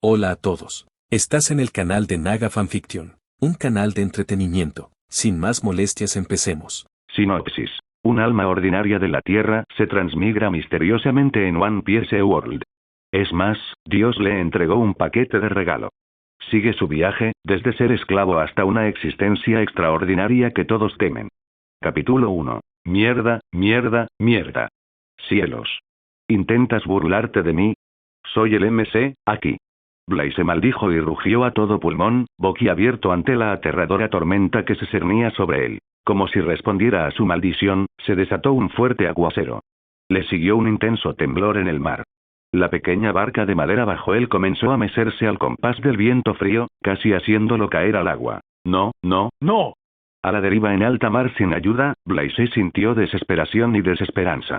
Hola a todos. Estás en el canal de Naga Fanfiction, un canal de entretenimiento. Sin más molestias, empecemos. Sinopsis. Un alma ordinaria de la Tierra se transmigra misteriosamente en One Piece World. Es más, Dios le entregó un paquete de regalo. Sigue su viaje, desde ser esclavo hasta una existencia extraordinaria que todos temen. Capítulo 1. Mierda, mierda, mierda. Cielos. ¿Intentas burlarte de mí? Soy el MC, aquí. Blaze maldijo y rugió a todo pulmón, boquiabierto ante la aterradora tormenta que se cernía sobre él. Como si respondiera a su maldición, se desató un fuerte aguacero. Le siguió un intenso temblor en el mar. La pequeña barca de madera bajo él comenzó a mecerse al compás del viento frío, casi haciéndolo caer al agua. No, no, no. A la deriva en alta mar sin ayuda, Blaze sintió desesperación y desesperanza.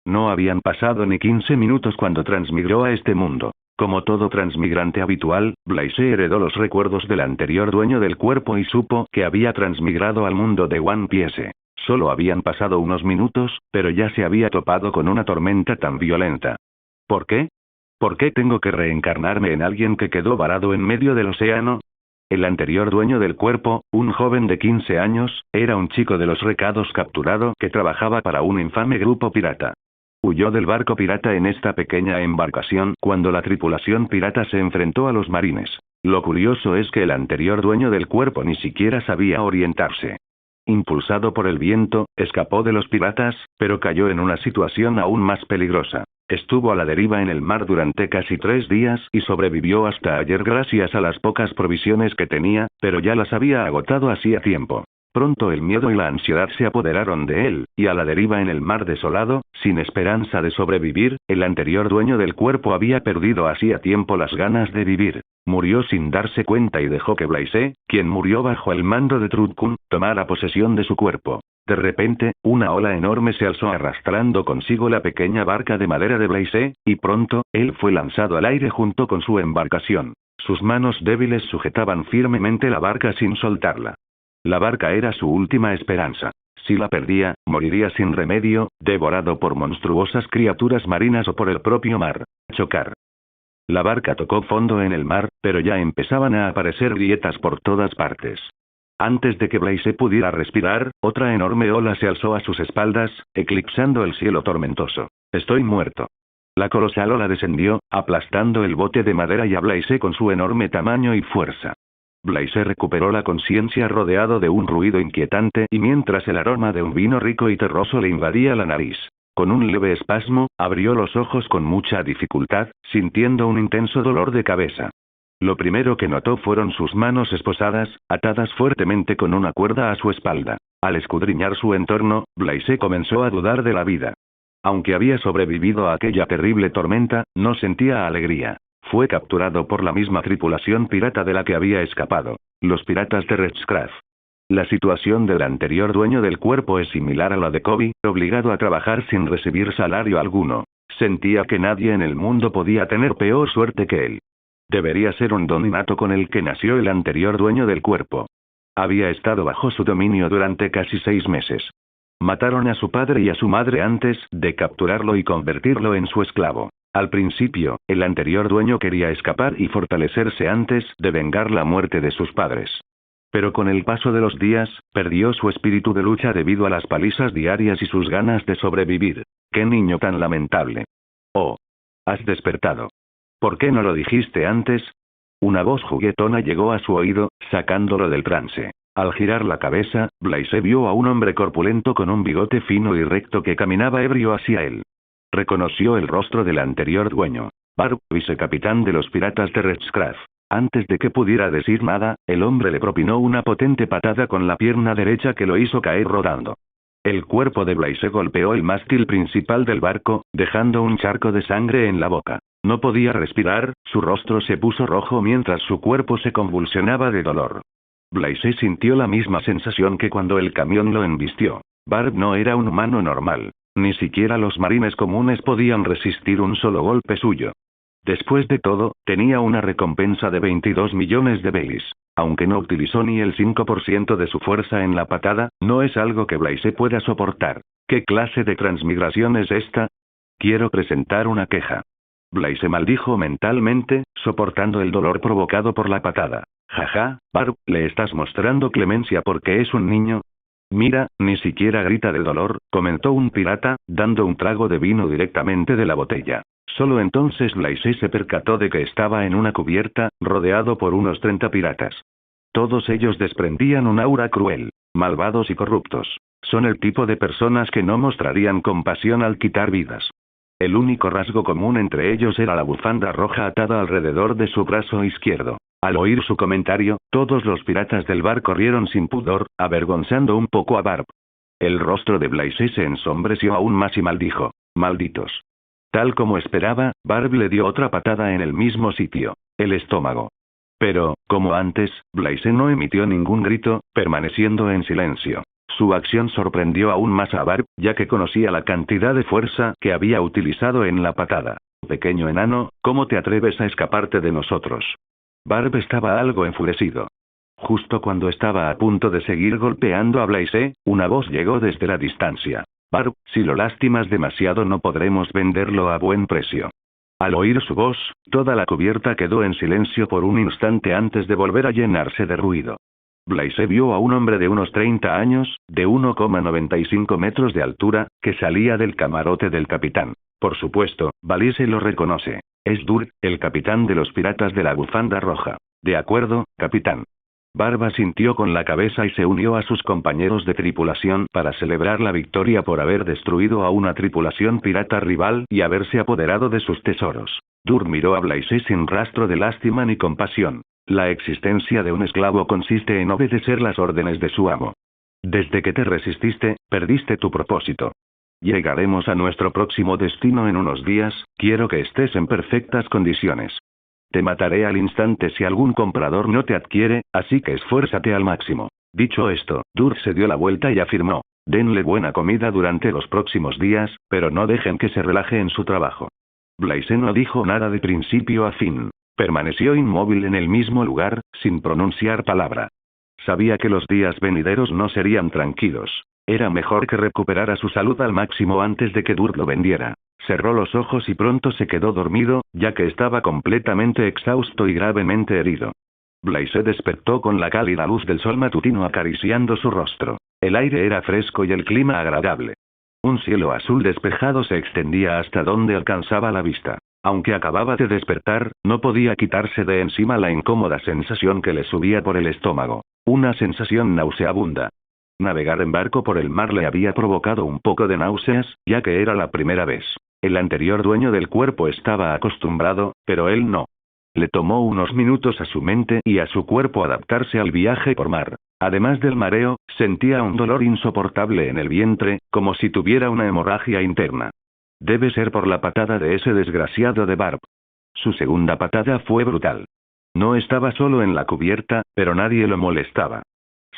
No habían pasado ni 15 minutos cuando transmigró a este mundo. Como todo transmigrante habitual, Blaze heredó los recuerdos del anterior dueño del cuerpo y supo que había transmigrado al mundo de One Piece. Solo habían pasado unos minutos, pero ya se había topado con una tormenta tan violenta. ¿Por qué? ¿Por qué tengo que reencarnarme en alguien que quedó varado en medio del océano? El anterior dueño del cuerpo, un joven de 15 años, era un chico de los recados capturado que trabajaba para un infame grupo pirata. Huyó del barco pirata en esta pequeña embarcación cuando la tripulación pirata se enfrentó a los marines. Lo curioso es que el anterior dueño del cuerpo ni siquiera sabía orientarse. Impulsado por el viento, escapó de los piratas, pero cayó en una situación aún más peligrosa. Estuvo a la deriva en el mar durante casi 3 días y sobrevivió hasta ayer gracias a las pocas provisiones que tenía, pero ya las había agotado hacía tiempo. Pronto el miedo y la ansiedad se apoderaron de él, y a la deriva en el mar desolado, sin esperanza de sobrevivir, el anterior dueño del cuerpo había perdido hacía tiempo las ganas de vivir. Murió sin darse cuenta y dejó que Blaze, quien murió bajo el mando de Trutkun, tomara posesión de su cuerpo. De repente, una ola enorme se alzó arrastrando consigo la pequeña barca de madera de Blaze, y pronto, él fue lanzado al aire junto con su embarcación. Sus manos débiles sujetaban firmemente la barca sin soltarla. La barca era su última esperanza. Si la perdía, moriría sin remedio, devorado por monstruosas criaturas marinas o por el propio mar. Chocar. La barca tocó fondo en el mar, pero ya empezaban a aparecer grietas por todas partes. Antes de que Blaze pudiera respirar, otra enorme ola se alzó a sus espaldas, eclipsando el cielo tormentoso. Estoy muerto. La colosal ola descendió, aplastando el bote de madera y a Blaze con su enorme tamaño y fuerza. Blaze recuperó la conciencia rodeado de un ruido inquietante y mientras el aroma de un vino rico y terroso le invadía la nariz. Con un leve espasmo, abrió los ojos con mucha dificultad, sintiendo un intenso dolor de cabeza. Lo primero que notó fueron sus manos esposadas, atadas fuertemente con una cuerda a su espalda. Al escudriñar su entorno, Blaze comenzó a dudar de la vida. Aunque había sobrevivido a aquella terrible tormenta, no sentía alegría. Fue capturado por la misma tripulación pirata de la que había escapado, los piratas de Redcraft. La situación del anterior dueño del cuerpo es similar a la de Kobe, obligado a trabajar sin recibir salario alguno. Sentía que nadie en el mundo podía tener peor suerte que él. Debería ser un don innato con el que nació el anterior dueño del cuerpo. Había estado bajo su dominio durante casi 6 meses. Mataron a su padre y a su madre antes de capturarlo y convertirlo en su esclavo. Al principio, el anterior dueño quería escapar y fortalecerse antes de vengar la muerte de sus padres. Pero con el paso de los días, perdió su espíritu de lucha debido a las palizas diarias y sus ganas de sobrevivir. ¡Qué niño tan lamentable! Oh. Has despertado. ¿Por qué no lo dijiste antes? Una voz juguetona llegó a su oído, sacándolo del trance. Al girar la cabeza, Blaze vio a un hombre corpulento con un bigote fino y recto que caminaba ebrio hacia él. Reconoció el rostro del anterior dueño. Barb, vicecapitán de los piratas de Redcraft. Antes de que pudiera decir nada, el hombre le propinó una potente patada con la pierna derecha que lo hizo caer rodando. El cuerpo de Blaze golpeó el mástil principal del barco, dejando un charco de sangre en la boca. No podía respirar, su rostro se puso rojo mientras su cuerpo se convulsionaba de dolor. Blaze sintió la misma sensación que cuando el camión lo embistió. Barb no era un humano normal. Ni siquiera los marines comunes podían resistir un solo golpe suyo. Después de todo, tenía una recompensa de 22 millones de Baileys. Aunque no utilizó ni el 5% de su fuerza en la patada, no es algo que Blaze pueda soportar. ¿Qué clase de transmigración es esta? Quiero presentar una queja. Blaise maldijo mentalmente, soportando el dolor provocado por la patada. Jaja, Barb, ¿le estás mostrando clemencia porque es un niño? Mira, ni siquiera grita de dolor, comentó un pirata, dando un trago de vino directamente de la botella. Solo entonces Blaise se percató de que estaba en una cubierta, rodeado por unos 30 piratas. Todos ellos desprendían un aura cruel, malvados y corruptos. Son el tipo de personas que no mostrarían compasión al quitar vidas. El único rasgo común entre ellos era la bufanda roja atada alrededor de su brazo izquierdo. Al oír su comentario, todos los piratas del bar corrieron sin pudor, avergonzando un poco a Barb. El rostro de Blaise se ensombreció aún más y maldijo. Malditos. Tal como esperaba, Barb le dio otra patada en el mismo sitio, el estómago. Pero, como antes, Blaise no emitió ningún grito, permaneciendo en silencio. Su acción sorprendió aún más a Barb, ya que conocía la cantidad de fuerza que había utilizado en la patada. Pequeño enano, ¿cómo te atreves a escaparte de nosotros? Barb estaba algo enfurecido. Justo cuando estaba a punto de seguir golpeando a Blaise, una voz llegó desde la distancia. Barb, si lo lastimas demasiado no podremos venderlo a buen precio. Al oír su voz, toda la cubierta quedó en silencio por un instante antes de volver a llenarse de ruido. Blaise vio a un hombre de unos 30 años, de 1,95 metros de altura, que salía del camarote del capitán. Por supuesto, Blaise lo reconoce. Es Dur, el capitán de los piratas de la bufanda roja. De acuerdo, capitán. Barb asintió con la cabeza y se unió a sus compañeros de tripulación para celebrar la victoria por haber destruido a una tripulación pirata rival y haberse apoderado de sus tesoros. Dur miró a Blaise sin rastro de lástima ni compasión. La existencia de un esclavo consiste en obedecer las órdenes de su amo. Desde que te resististe, perdiste tu propósito. Llegaremos a nuestro próximo destino en unos días, quiero que estés en perfectas condiciones. Te mataré al instante si algún comprador no te adquiere, así que esfuérzate al máximo. Dicho esto, Dur se dio la vuelta y afirmó. Denle buena comida durante los próximos días, pero no dejen que se relaje en su trabajo. Blaise no dijo nada de principio a fin. Permaneció inmóvil en el mismo lugar, sin pronunciar palabra. Sabía que los días venideros no serían tranquilos. Era mejor que recuperara su salud al máximo antes de que Dur lo vendiera. Cerró los ojos y pronto se quedó dormido, ya que estaba completamente exhausto y gravemente herido. Blaise despertó con la cálida luz del sol matutino acariciando su rostro. El aire era fresco y el clima agradable. Un cielo azul despejado se extendía hasta donde alcanzaba la vista. Aunque acababa de despertar, no podía quitarse de encima la incómoda sensación que le subía por el estómago. Una sensación nauseabunda. Navegar en barco por el mar le había provocado un poco de náuseas, ya que era la primera vez. El anterior dueño del cuerpo estaba acostumbrado, pero él no. Le tomó unos minutos a su mente y a su cuerpo adaptarse al viaje por mar. Además del mareo, sentía un dolor insoportable en el vientre, como si tuviera una hemorragia interna. Debe ser por la patada de ese desgraciado de Barb. Su segunda patada fue brutal. No estaba solo en la cubierta, pero nadie lo molestaba.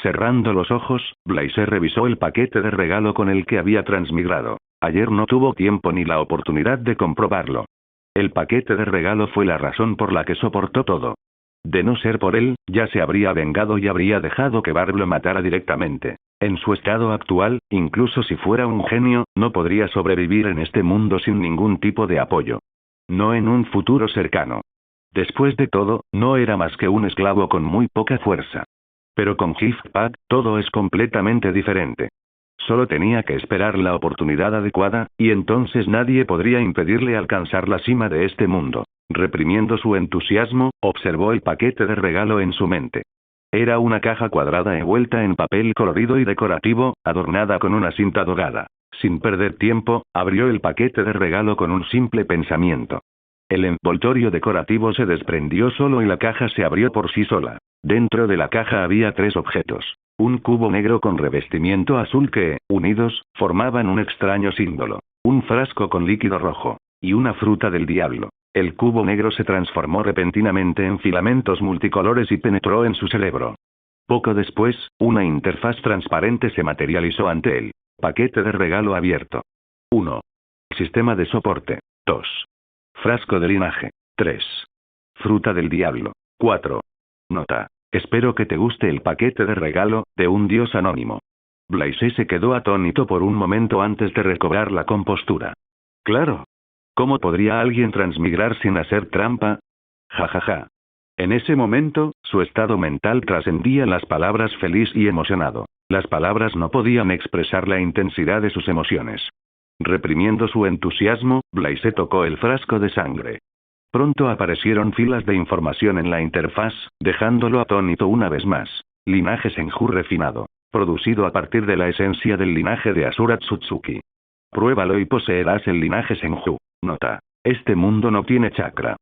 Cerrando los ojos, Blaise revisó el paquete de regalo con el que había transmigrado. Ayer no tuvo tiempo ni la oportunidad de comprobarlo. El paquete de regalo fue la razón por la que soportó todo. De no ser por él, ya se habría vengado y habría dejado que Barb lo matara directamente. En su estado actual, incluso si fuera un genio, no podría sobrevivir en este mundo sin ningún tipo de apoyo. No en un futuro cercano. Después de todo, no era más que un esclavo con muy poca fuerza. Pero con Giftpack, todo es completamente diferente. Solo tenía que esperar la oportunidad adecuada, y entonces nadie podría impedirle alcanzar la cima de este mundo. Reprimiendo su entusiasmo, observó el paquete de regalo en su mente. Era una caja cuadrada envuelta en papel colorido y decorativo, adornada con una cinta dorada. Sin perder tiempo, abrió el paquete de regalo con un simple pensamiento. El envoltorio decorativo se desprendió solo y la caja se abrió por sí sola. Dentro de la caja había 3 objetos. Un cubo negro con revestimiento azul que, unidos, formaban un extraño símbolo. Un frasco con líquido rojo. Y una fruta del diablo. El cubo negro se transformó repentinamente en filamentos multicolores y penetró en su cerebro. Poco después, una interfaz transparente se materializó ante él. Paquete de regalo abierto. 1. Sistema de soporte. 2. Frasco de linaje. 3. Fruta del diablo. 4. Nota. Espero que te guste el paquete de regalo, de un dios anónimo. Blaise se quedó atónito por un momento antes de recobrar la compostura. Claro. ¿Cómo podría alguien transmigrar sin hacer trampa? Jajaja. En ese momento, su estado mental trascendía las palabras feliz y emocionado. Las palabras no podían expresar la intensidad de sus emociones. Reprimiendo su entusiasmo, Blaise tocó el frasco de sangre. Pronto aparecieron filas de información en la interfaz, dejándolo atónito una vez más. Linaje Senju refinado. Producido a partir de la esencia del linaje de Asura Tsutsuki. Pruébalo y poseerás el linaje Senju. Nota. Este mundo no tiene chakra.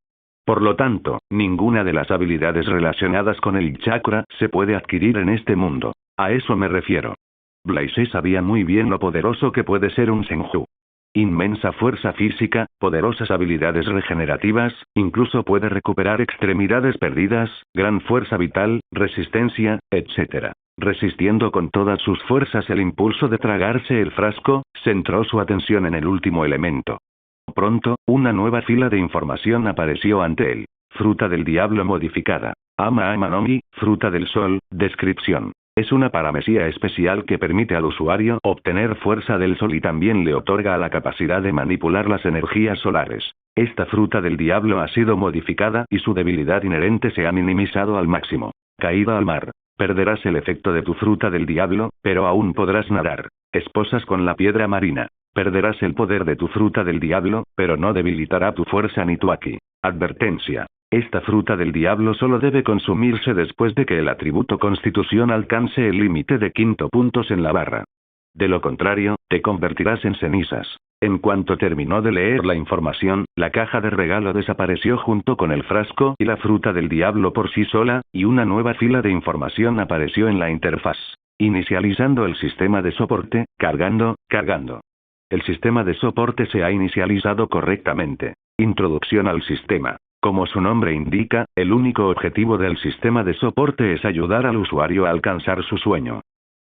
Por lo tanto, ninguna de las habilidades relacionadas con el chakra se puede adquirir en este mundo. A eso me refiero. Blaise sabía muy bien lo poderoso que puede ser un Senju. Inmensa fuerza física, poderosas habilidades regenerativas, incluso puede recuperar extremidades perdidas, gran fuerza vital, resistencia, etc. Resistiendo con todas sus fuerzas el impulso de tragarse el frasco, centró su atención en el último elemento. Pronto, una nueva fila de información apareció ante él. Fruta del diablo modificada. Ama Ama no Mi, fruta del sol, descripción. Es una paramesía especial que permite al usuario obtener fuerza del sol y también le otorga la capacidad de manipular las energías solares. Esta fruta del diablo ha sido modificada y su debilidad inherente se ha minimizado al máximo. Caída al mar. Perderás el efecto de tu fruta del diablo, pero aún podrás nadar. Esposas con la piedra marina. Perderás el poder de tu fruta del diablo, pero no debilitará tu fuerza ni tu aki. Advertencia. Esta fruta del diablo solo debe consumirse después de que el atributo Constitución alcance el límite de 5 puntos en la barra. De lo contrario, te convertirás en cenizas. En cuanto terminó de leer la información, la caja de regalo desapareció junto con el frasco y la fruta del diablo por sí sola, y una nueva fila de información apareció en la interfaz. Inicializando el sistema de soporte, cargando. El sistema de soporte se ha inicializado correctamente. Introducción al sistema. Como su nombre indica, el único objetivo del sistema de soporte es ayudar al usuario a alcanzar su sueño.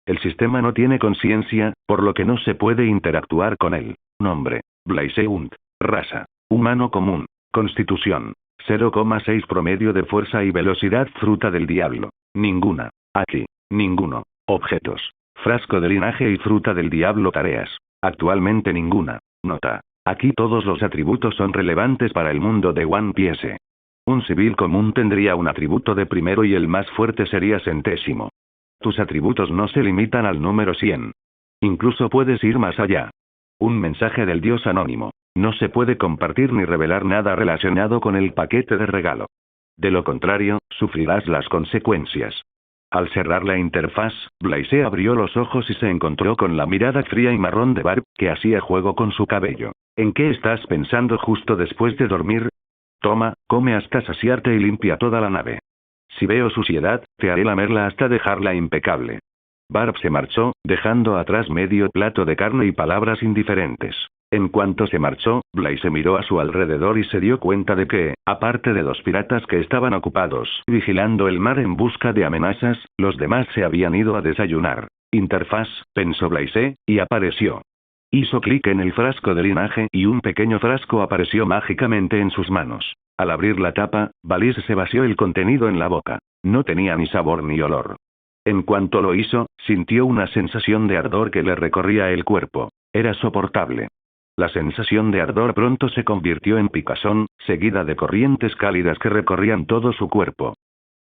El sistema no tiene conciencia, por lo que no se puede interactuar con él. Nombre: Blaise Unt. Raza: humano común. Constitución: 0,6 promedio de fuerza y velocidad. Fruta del diablo: ninguna. Aquí: ninguno. Objetos: frasco de linaje y fruta del diablo. Tareas: actualmente ninguna. Nota: aquí todos los atributos son relevantes para el mundo de One Piece. Un civil común tendría un atributo de primero y el más fuerte sería centésimo. Tus atributos no se limitan al número 100. Incluso puedes ir más allá. Un mensaje del dios anónimo. No se puede compartir ni revelar nada relacionado con el paquete de regalo. De lo contrario, sufrirás las consecuencias. Al cerrar la interfaz, Blaise abrió los ojos y se encontró con la mirada fría y marrón de Barb, que hacía juego con su cabello. ¿En qué estás pensando justo después de dormir? Toma, come hasta saciarte y limpia toda la nave. Si veo suciedad, te haré lamerla hasta dejarla impecable. Barb se marchó, dejando atrás medio plato de carne y palabras indiferentes. En cuanto se marchó, Blaise miró a su alrededor y se dio cuenta de que, aparte de 2 piratas que estaban ocupados vigilando el mar en busca de amenazas, los demás se habían ido a desayunar. Interfaz, pensó Blaise, y apareció. Hizo clic en el frasco de linaje y un pequeño frasco apareció mágicamente en sus manos. Al abrir la tapa, Blaise se vació el contenido en la boca. No tenía ni sabor ni olor. En cuanto lo hizo, sintió una sensación de ardor que le recorría el cuerpo. Era soportable. La sensación de ardor pronto se convirtió en picazón, seguida de corrientes cálidas que recorrían todo su cuerpo.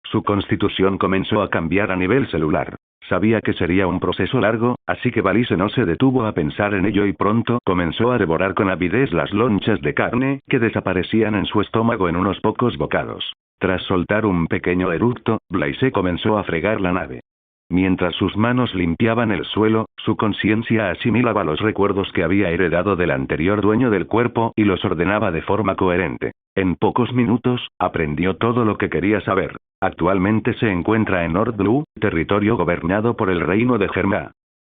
Su constitución comenzó a cambiar a nivel celular. Sabía que sería un proceso largo, así que Blaise no se detuvo a pensar en ello y pronto comenzó a devorar con avidez las lonchas de carne que desaparecían en su estómago en unos pocos bocados. Tras soltar un pequeño eructo, Blaise comenzó a fregar la nave. Mientras sus manos limpiaban el suelo, su conciencia asimilaba los recuerdos que había heredado del anterior dueño del cuerpo y los ordenaba de forma coherente. En pocos minutos, aprendió todo lo que quería saber. Actualmente se encuentra en Nord Blue, territorio gobernado por el reino de Germa.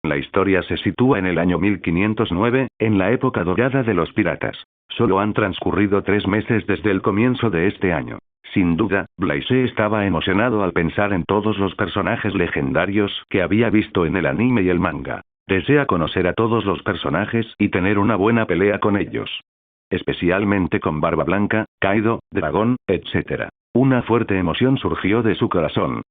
La historia se sitúa en el año 1509, en la época dorada de los piratas. Solo han transcurrido 3 meses desde el comienzo de este año. Sin duda, Blaise estaba emocionado al pensar en todos los personajes legendarios que había visto en el anime y el manga. Desea conocer a todos los personajes y tener una buena pelea con ellos. Especialmente con Barba Blanca, Kaido, Dragón, etc. Una fuerte emoción surgió de su corazón.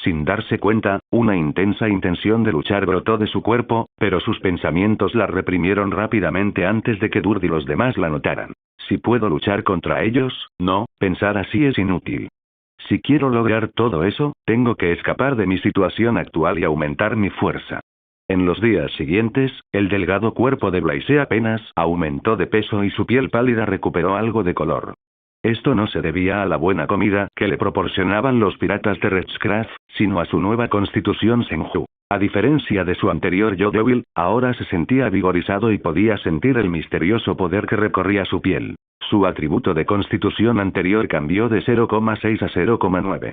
Sin darse cuenta, una intensa intención de luchar brotó de su cuerpo, pero sus pensamientos la reprimieron rápidamente antes de que Durd y los demás la notaran. Si puedo luchar contra ellos, no, pensar así es inútil. Si quiero lograr todo eso, tengo que escapar de mi situación actual y aumentar mi fuerza. En los días siguientes, el delgado cuerpo de Blaise apenas aumentó de peso y su piel pálida recuperó algo de color. Esto no se debía a la buena comida que le proporcionaban los piratas de Redcraft, sino a su nueva constitución Senju. A diferencia de su anterior yo débil, ahora se sentía vigorizado y podía sentir el misterioso poder que recorría su piel. Su atributo de constitución anterior cambió de 0,6 a 0,9.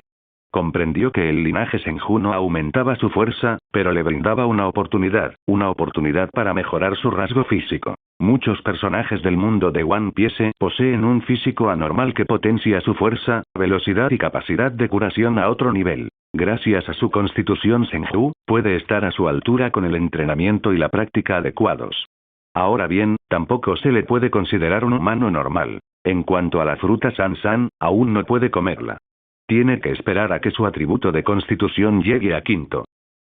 Comprendió que el linaje Senju no aumentaba su fuerza, pero le brindaba una oportunidad para mejorar su rasgo físico. Muchos personajes del mundo de One Piece poseen un físico anormal que potencia su fuerza, velocidad y capacidad de curación a otro nivel. Gracias a su constitución Senju, puede estar a su altura con el entrenamiento y la práctica adecuados. Ahora bien, tampoco se le puede considerar un humano normal. En cuanto a la fruta San-san, aún no puede comerla. Tiene que esperar a que su atributo de constitución llegue a quinto.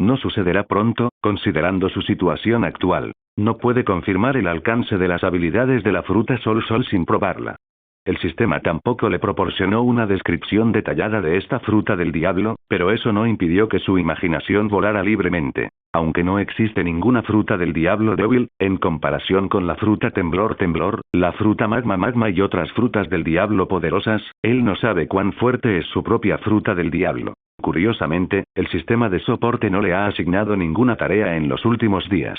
No sucederá pronto, considerando su situación actual. No puede confirmar el alcance de las habilidades de la fruta Sol sin probarla. El sistema tampoco le proporcionó una descripción detallada de esta fruta del diablo, pero eso no impidió que su imaginación volara libremente. Aunque no existe ninguna fruta del diablo débil, en comparación con la fruta temblor, la fruta magma y otras frutas del diablo poderosas, él no sabe cuán fuerte es su propia fruta del diablo. Curiosamente, el sistema de soporte no le ha asignado ninguna tarea en los últimos días.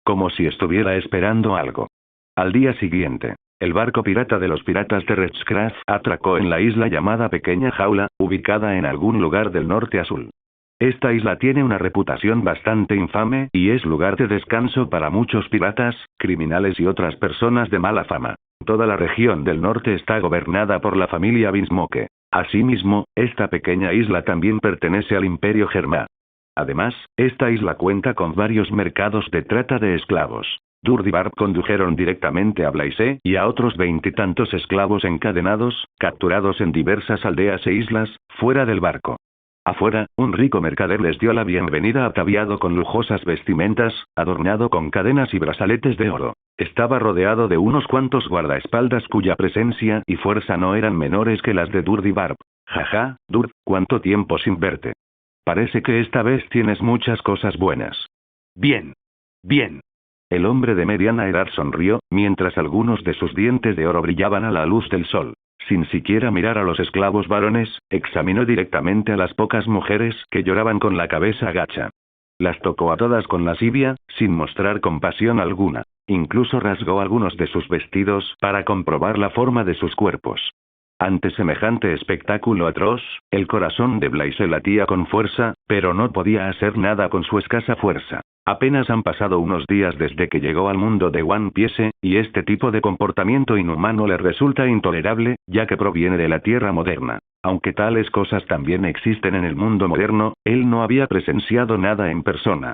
Como si estuviera esperando algo. Al día siguiente, el barco pirata de los piratas de Redcraft atracó en la isla llamada Pequeña Jaula, ubicada en algún lugar del norte azul. Esta isla tiene una reputación bastante infame, y es lugar de descanso para muchos piratas, criminales y otras personas de mala fama. Toda la región del norte está gobernada por la familia Vinsmoke. Asimismo, esta pequeña isla también pertenece al Imperio Germá. Además, esta isla cuenta con varios mercados de trata de esclavos. Durd y Barb condujeron directamente a Blaise y a otros 20 y tantos esclavos encadenados, capturados en diversas aldeas e islas, fuera del barco. Afuera, un rico mercader les dio la bienvenida ataviado con lujosas vestimentas, adornado con cadenas y brazaletes de oro. Estaba rodeado de unos cuantos guardaespaldas cuya presencia y fuerza no eran menores que las de Durd y Barb. Jaja, Durd, ¿cuánto tiempo sin verte? Parece que esta vez tienes muchas cosas buenas. Bien. Bien. El hombre de mediana edad sonrió, mientras algunos de sus dientes de oro brillaban a la luz del sol. Sin siquiera mirar a los esclavos varones, examinó directamente a las pocas mujeres que lloraban con la cabeza agacha. Las tocó a todas con lascivia, sin mostrar compasión alguna. Incluso rasgó algunos de sus vestidos para comprobar la forma de sus cuerpos. Ante semejante espectáculo atroz, el corazón de Blaise latía con fuerza, pero no podía hacer nada con su escasa fuerza. Apenas han pasado unos días desde que llegó al mundo de One Piece, y este tipo de comportamiento inhumano le resulta intolerable, ya que proviene de la Tierra moderna. Aunque tales cosas también existen en el mundo moderno, él no había presenciado nada en persona.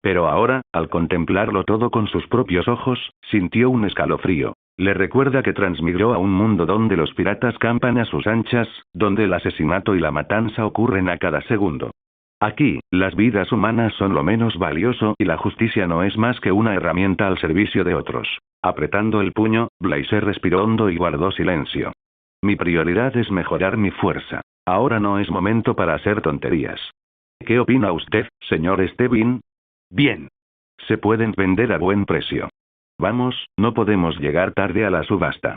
Pero ahora, al contemplarlo todo con sus propios ojos, sintió un escalofrío. Le recuerda que transmigró a un mundo donde los piratas campan a sus anchas, donde el asesinato y la matanza ocurren a cada segundo. Aquí, las vidas humanas son lo menos valioso y la justicia no es más que una herramienta al servicio de otros. Apretando el puño, Blaise respiró hondo y guardó silencio. Mi prioridad es mejorar mi fuerza. Ahora no es momento para hacer tonterías. ¿Qué opina usted, señor Stebbin? Bien. Se pueden vender a buen precio. Vamos, no podemos llegar tarde a la subasta.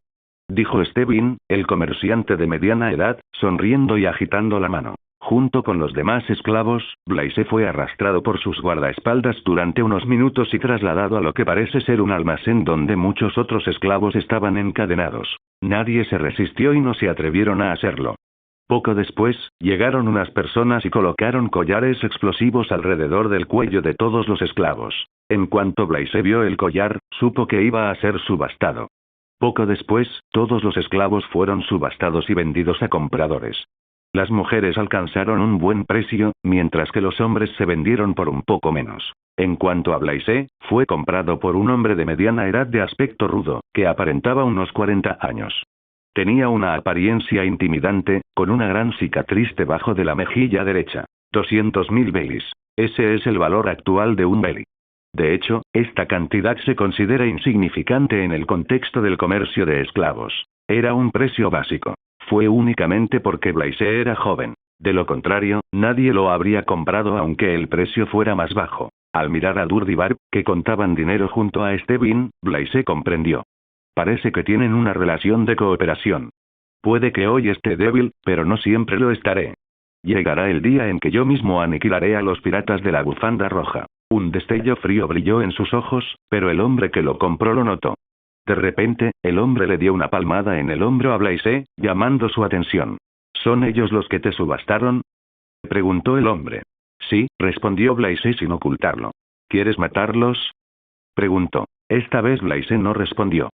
Dijo Stebbin, el comerciante de mediana edad, sonriendo y agitando la mano. Junto con los demás esclavos, Blaise fue arrastrado por sus guardaespaldas durante unos minutos y trasladado a lo que parece ser un almacén donde muchos otros esclavos estaban encadenados. Nadie se resistió y no se atrevieron a hacerlo. Poco después, llegaron unas personas y colocaron collares explosivos alrededor del cuello de todos los esclavos. En cuanto Blaise vio el collar, supo que iba a ser subastado. Poco después, todos los esclavos fueron subastados y vendidos a compradores. Las mujeres alcanzaron un buen precio, mientras que los hombres se vendieron por un poco menos. En cuanto a Blaise, fue comprado por un hombre de mediana edad de aspecto rudo, que aparentaba unos 40 años. Tenía una apariencia intimidante, con una gran cicatriz debajo de la mejilla derecha. 200.000 belis. Ese es el valor actual de un beli. De hecho, esta cantidad se considera insignificante en el contexto del comercio de esclavos. Era un precio básico. Fue únicamente porque Blaise era joven. De lo contrario, nadie lo habría comprado aunque el precio fuera más bajo. Al mirar a Durdibar, que contaban dinero junto a Stevin, Blaise comprendió. Parece que tienen una relación de cooperación. Puede que hoy esté débil, pero no siempre lo estaré. Llegará el día en que yo mismo aniquilaré a los piratas de la bufanda roja. Un destello frío brilló en sus ojos, pero el hombre que lo compró lo notó. De repente, el hombre le dio una palmada en el hombro a Blaise, llamando su atención. ¿Son ellos los que te subastaron?, preguntó el hombre. Sí, respondió Blaise sin ocultarlo. ¿Quieres matarlos?, preguntó. Esta vez Blaise no respondió.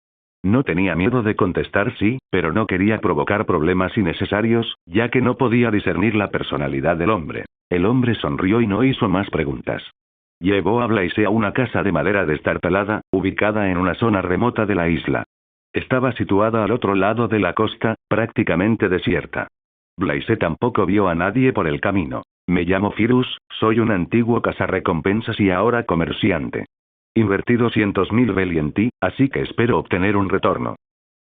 No tenía miedo de contestar sí, pero no quería provocar problemas innecesarios, ya que no podía discernir la personalidad del hombre. El hombre sonrió y no hizo más preguntas. Llevó a Blaise a una casa de madera destartalada, ubicada en una zona remota de la isla. Estaba situada al otro lado de la costa, prácticamente desierta. Blaise tampoco vio a nadie por el camino. Me llamo Firus, soy un antiguo cazarrecompensas y ahora comerciante. Invertí 200.000 beli en ti, así que espero obtener un retorno.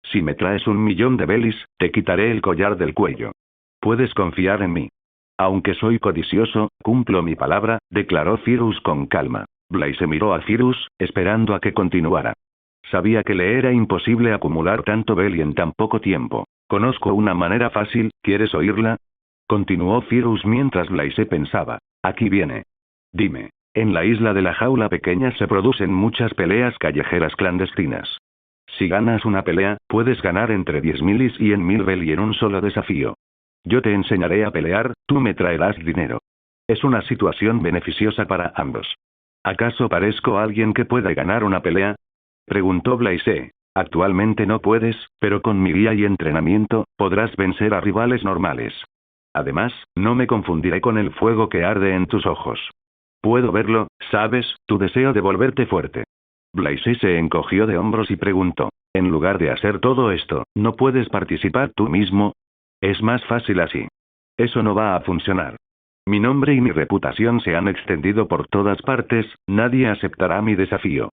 Si me traes 1.000.000 de belis, te quitaré el collar del cuello. Puedes confiar en mí. Aunque soy codicioso, cumplo mi palabra, declaró Firus con calma. Blaise miró a Firus, esperando a que continuara. Sabía que le era imposible acumular tanto beli en tan poco tiempo. Conozco una manera fácil, ¿quieres oírla?, continuó Firus mientras Blaise pensaba. Aquí viene. Dime. En la isla de la jaula pequeña se producen muchas peleas callejeras clandestinas. Si ganas una pelea, puedes ganar entre 10.000 y 100.000 beli en un solo desafío. Yo te enseñaré a pelear, tú me traerás dinero. Es una situación beneficiosa para ambos. ¿Acaso parezco alguien que pueda ganar una pelea?, preguntó Blaise. Actualmente no puedes, pero con mi guía y entrenamiento, podrás vencer a rivales normales. Además, no me confundiré con el fuego que arde en tus ojos. Puedo verlo, ¿sabes?, tu deseo de volverte fuerte. Blaise se encogió de hombros y preguntó. En lugar de hacer todo esto, ¿no puedes participar tú mismo? Es más fácil así. Eso no va a funcionar. Mi nombre y mi reputación se han extendido por todas partes, nadie aceptará mi desafío.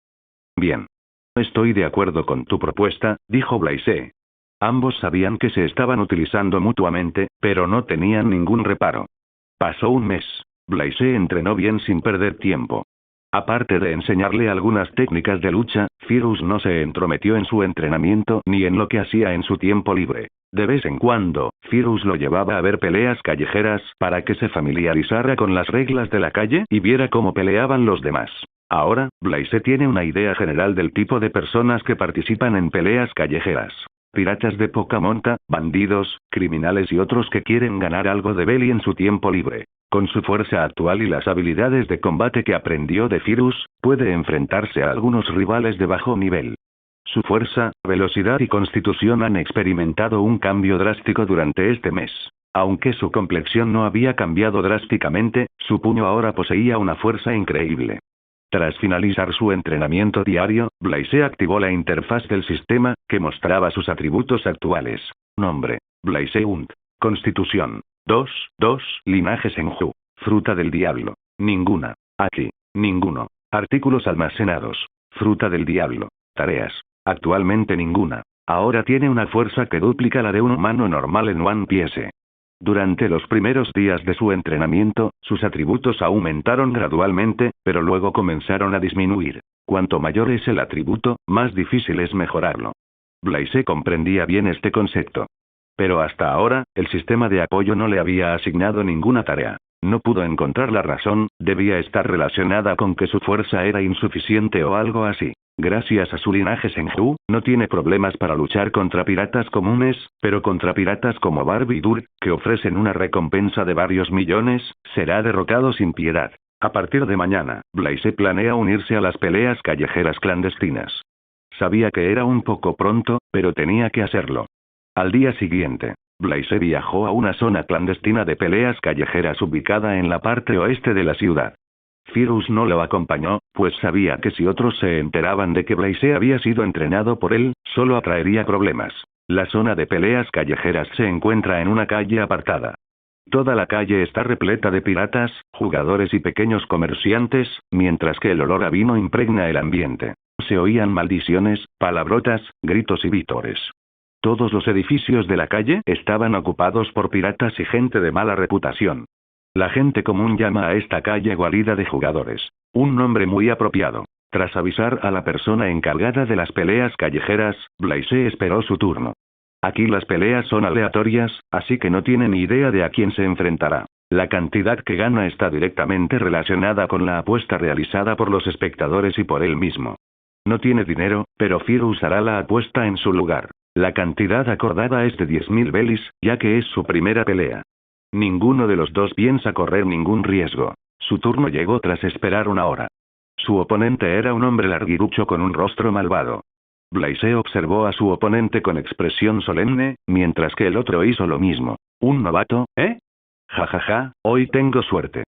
Bien. Estoy de acuerdo con tu propuesta, dijo Blaise. Ambos sabían que se estaban utilizando mutuamente, pero no tenían ningún reparo. Pasó un mes. Blaise entrenó bien sin perder tiempo. Aparte de enseñarle algunas técnicas de lucha, Firus no se entrometió en su entrenamiento ni en lo que hacía en su tiempo libre. De vez en cuando, Firus lo llevaba a ver peleas callejeras para que se familiarizara con las reglas de la calle y viera cómo peleaban los demás. Ahora, Blaise tiene una idea general del tipo de personas que participan en peleas callejeras. Piratas de poca monta, bandidos, criminales y otros que quieren ganar algo de beli en su tiempo libre. Con su fuerza actual y las habilidades de combate que aprendió de Firus, puede enfrentarse a algunos rivales de bajo nivel. Su fuerza, velocidad y constitución han experimentado un cambio drástico durante este mes. Aunque su complexión no había cambiado drásticamente, su puño ahora poseía una fuerza increíble. Tras finalizar su entrenamiento diario, Blaise activó la interfaz del sistema, que mostraba sus atributos actuales. Nombre: Blaise Unt. Constitución: 2, linaje Senju. Fruta del diablo: ninguna. Aquí: ninguno. Artículos almacenados: fruta del diablo. Tareas: actualmente ninguna. Ahora tiene una fuerza que duplica la de un humano normal en One Piece. Durante los primeros días de su entrenamiento, sus atributos aumentaron gradualmente, pero luego comenzaron a disminuir. Cuanto mayor es el atributo, más difícil es mejorarlo. Blaise comprendía bien este concepto. Pero hasta ahora, el sistema de apoyo no le había asignado ninguna tarea. No pudo encontrar la razón, debía estar relacionada con que su fuerza era insuficiente o algo así. Gracias a su linaje Senju, no tiene problemas para luchar contra piratas comunes, pero contra piratas como Barb y Dur, que ofrecen una recompensa de varios millones, será derrotado sin piedad. A partir de mañana, Blaise planea unirse a las peleas callejeras clandestinas. Sabía que era un poco pronto, pero tenía que hacerlo. Al día siguiente, Blaise viajó a una zona clandestina de peleas callejeras ubicada en la parte oeste de la ciudad. Firus no lo acompañó, pues sabía que si otros se enteraban de que Blaise había sido entrenado por él, solo atraería problemas. La zona de peleas callejeras se encuentra en una calle apartada. Toda la calle está repleta de piratas, jugadores y pequeños comerciantes, mientras que el olor a vino impregna el ambiente. Se oían maldiciones, palabrotas, gritos y vítores. Todos los edificios de la calle estaban ocupados por piratas y gente de mala reputación. La gente común llama a esta calle guarida de jugadores. Un nombre muy apropiado. Tras avisar a la persona encargada de las peleas callejeras, Blaise esperó su turno. Aquí las peleas son aleatorias, así que no tiene ni idea de a quién se enfrentará. La cantidad que gana está directamente relacionada con la apuesta realizada por los espectadores y por él mismo. No tiene dinero, pero Firuz hará la apuesta en su lugar. La cantidad acordada es de 10.000 belis, ya que es su primera pelea. Ninguno de los dos piensa correr ningún riesgo. Su turno llegó tras esperar una hora. Su oponente era un hombre larguirucho con un rostro malvado. Blaise observó a su oponente con expresión solemne, mientras que el otro hizo lo mismo. ¿Un novato, eh? Jajaja, hoy tengo suerte.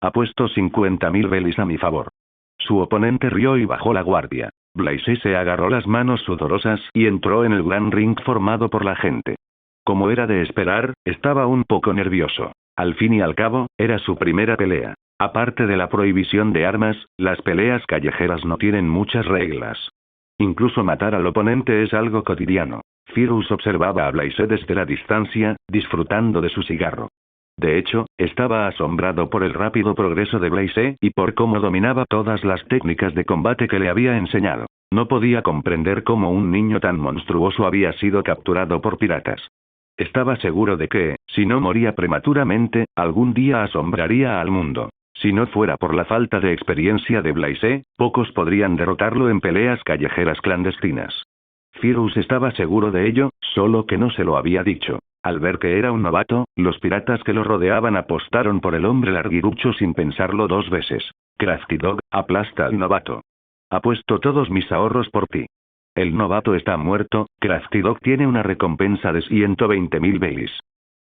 Apuesto 50.000 belis a mi favor. Su oponente rió y bajó la guardia. Blaise se agarró las manos sudorosas y entró en el gran ring formado por la gente. Como era de esperar, estaba un poco nervioso. Al fin y al cabo, era su primera pelea. Aparte de la prohibición de armas, las peleas callejeras no tienen muchas reglas. Incluso matar al oponente es algo cotidiano. Firuz observaba a Blaise desde la distancia, disfrutando de su cigarro. De hecho, estaba asombrado por el rápido progreso de Blaise y por cómo dominaba todas las técnicas de combate que le había enseñado. No podía comprender cómo un niño tan monstruoso había sido capturado por piratas. Estaba seguro de que, si no moría prematuramente, algún día asombraría al mundo. Si no fuera por la falta de experiencia de Blaise, pocos podrían derrotarlo en peleas callejeras clandestinas. Firuz estaba seguro de ello, solo que no se lo había dicho. Al ver que era un novato, los piratas que lo rodeaban apostaron por el hombre larguirucho sin pensarlo dos veces. Crafty Dog, aplasta al novato. Apuesto todos mis ahorros por ti. El novato está muerto, Crafty Dog tiene una recompensa de 120.000 belis.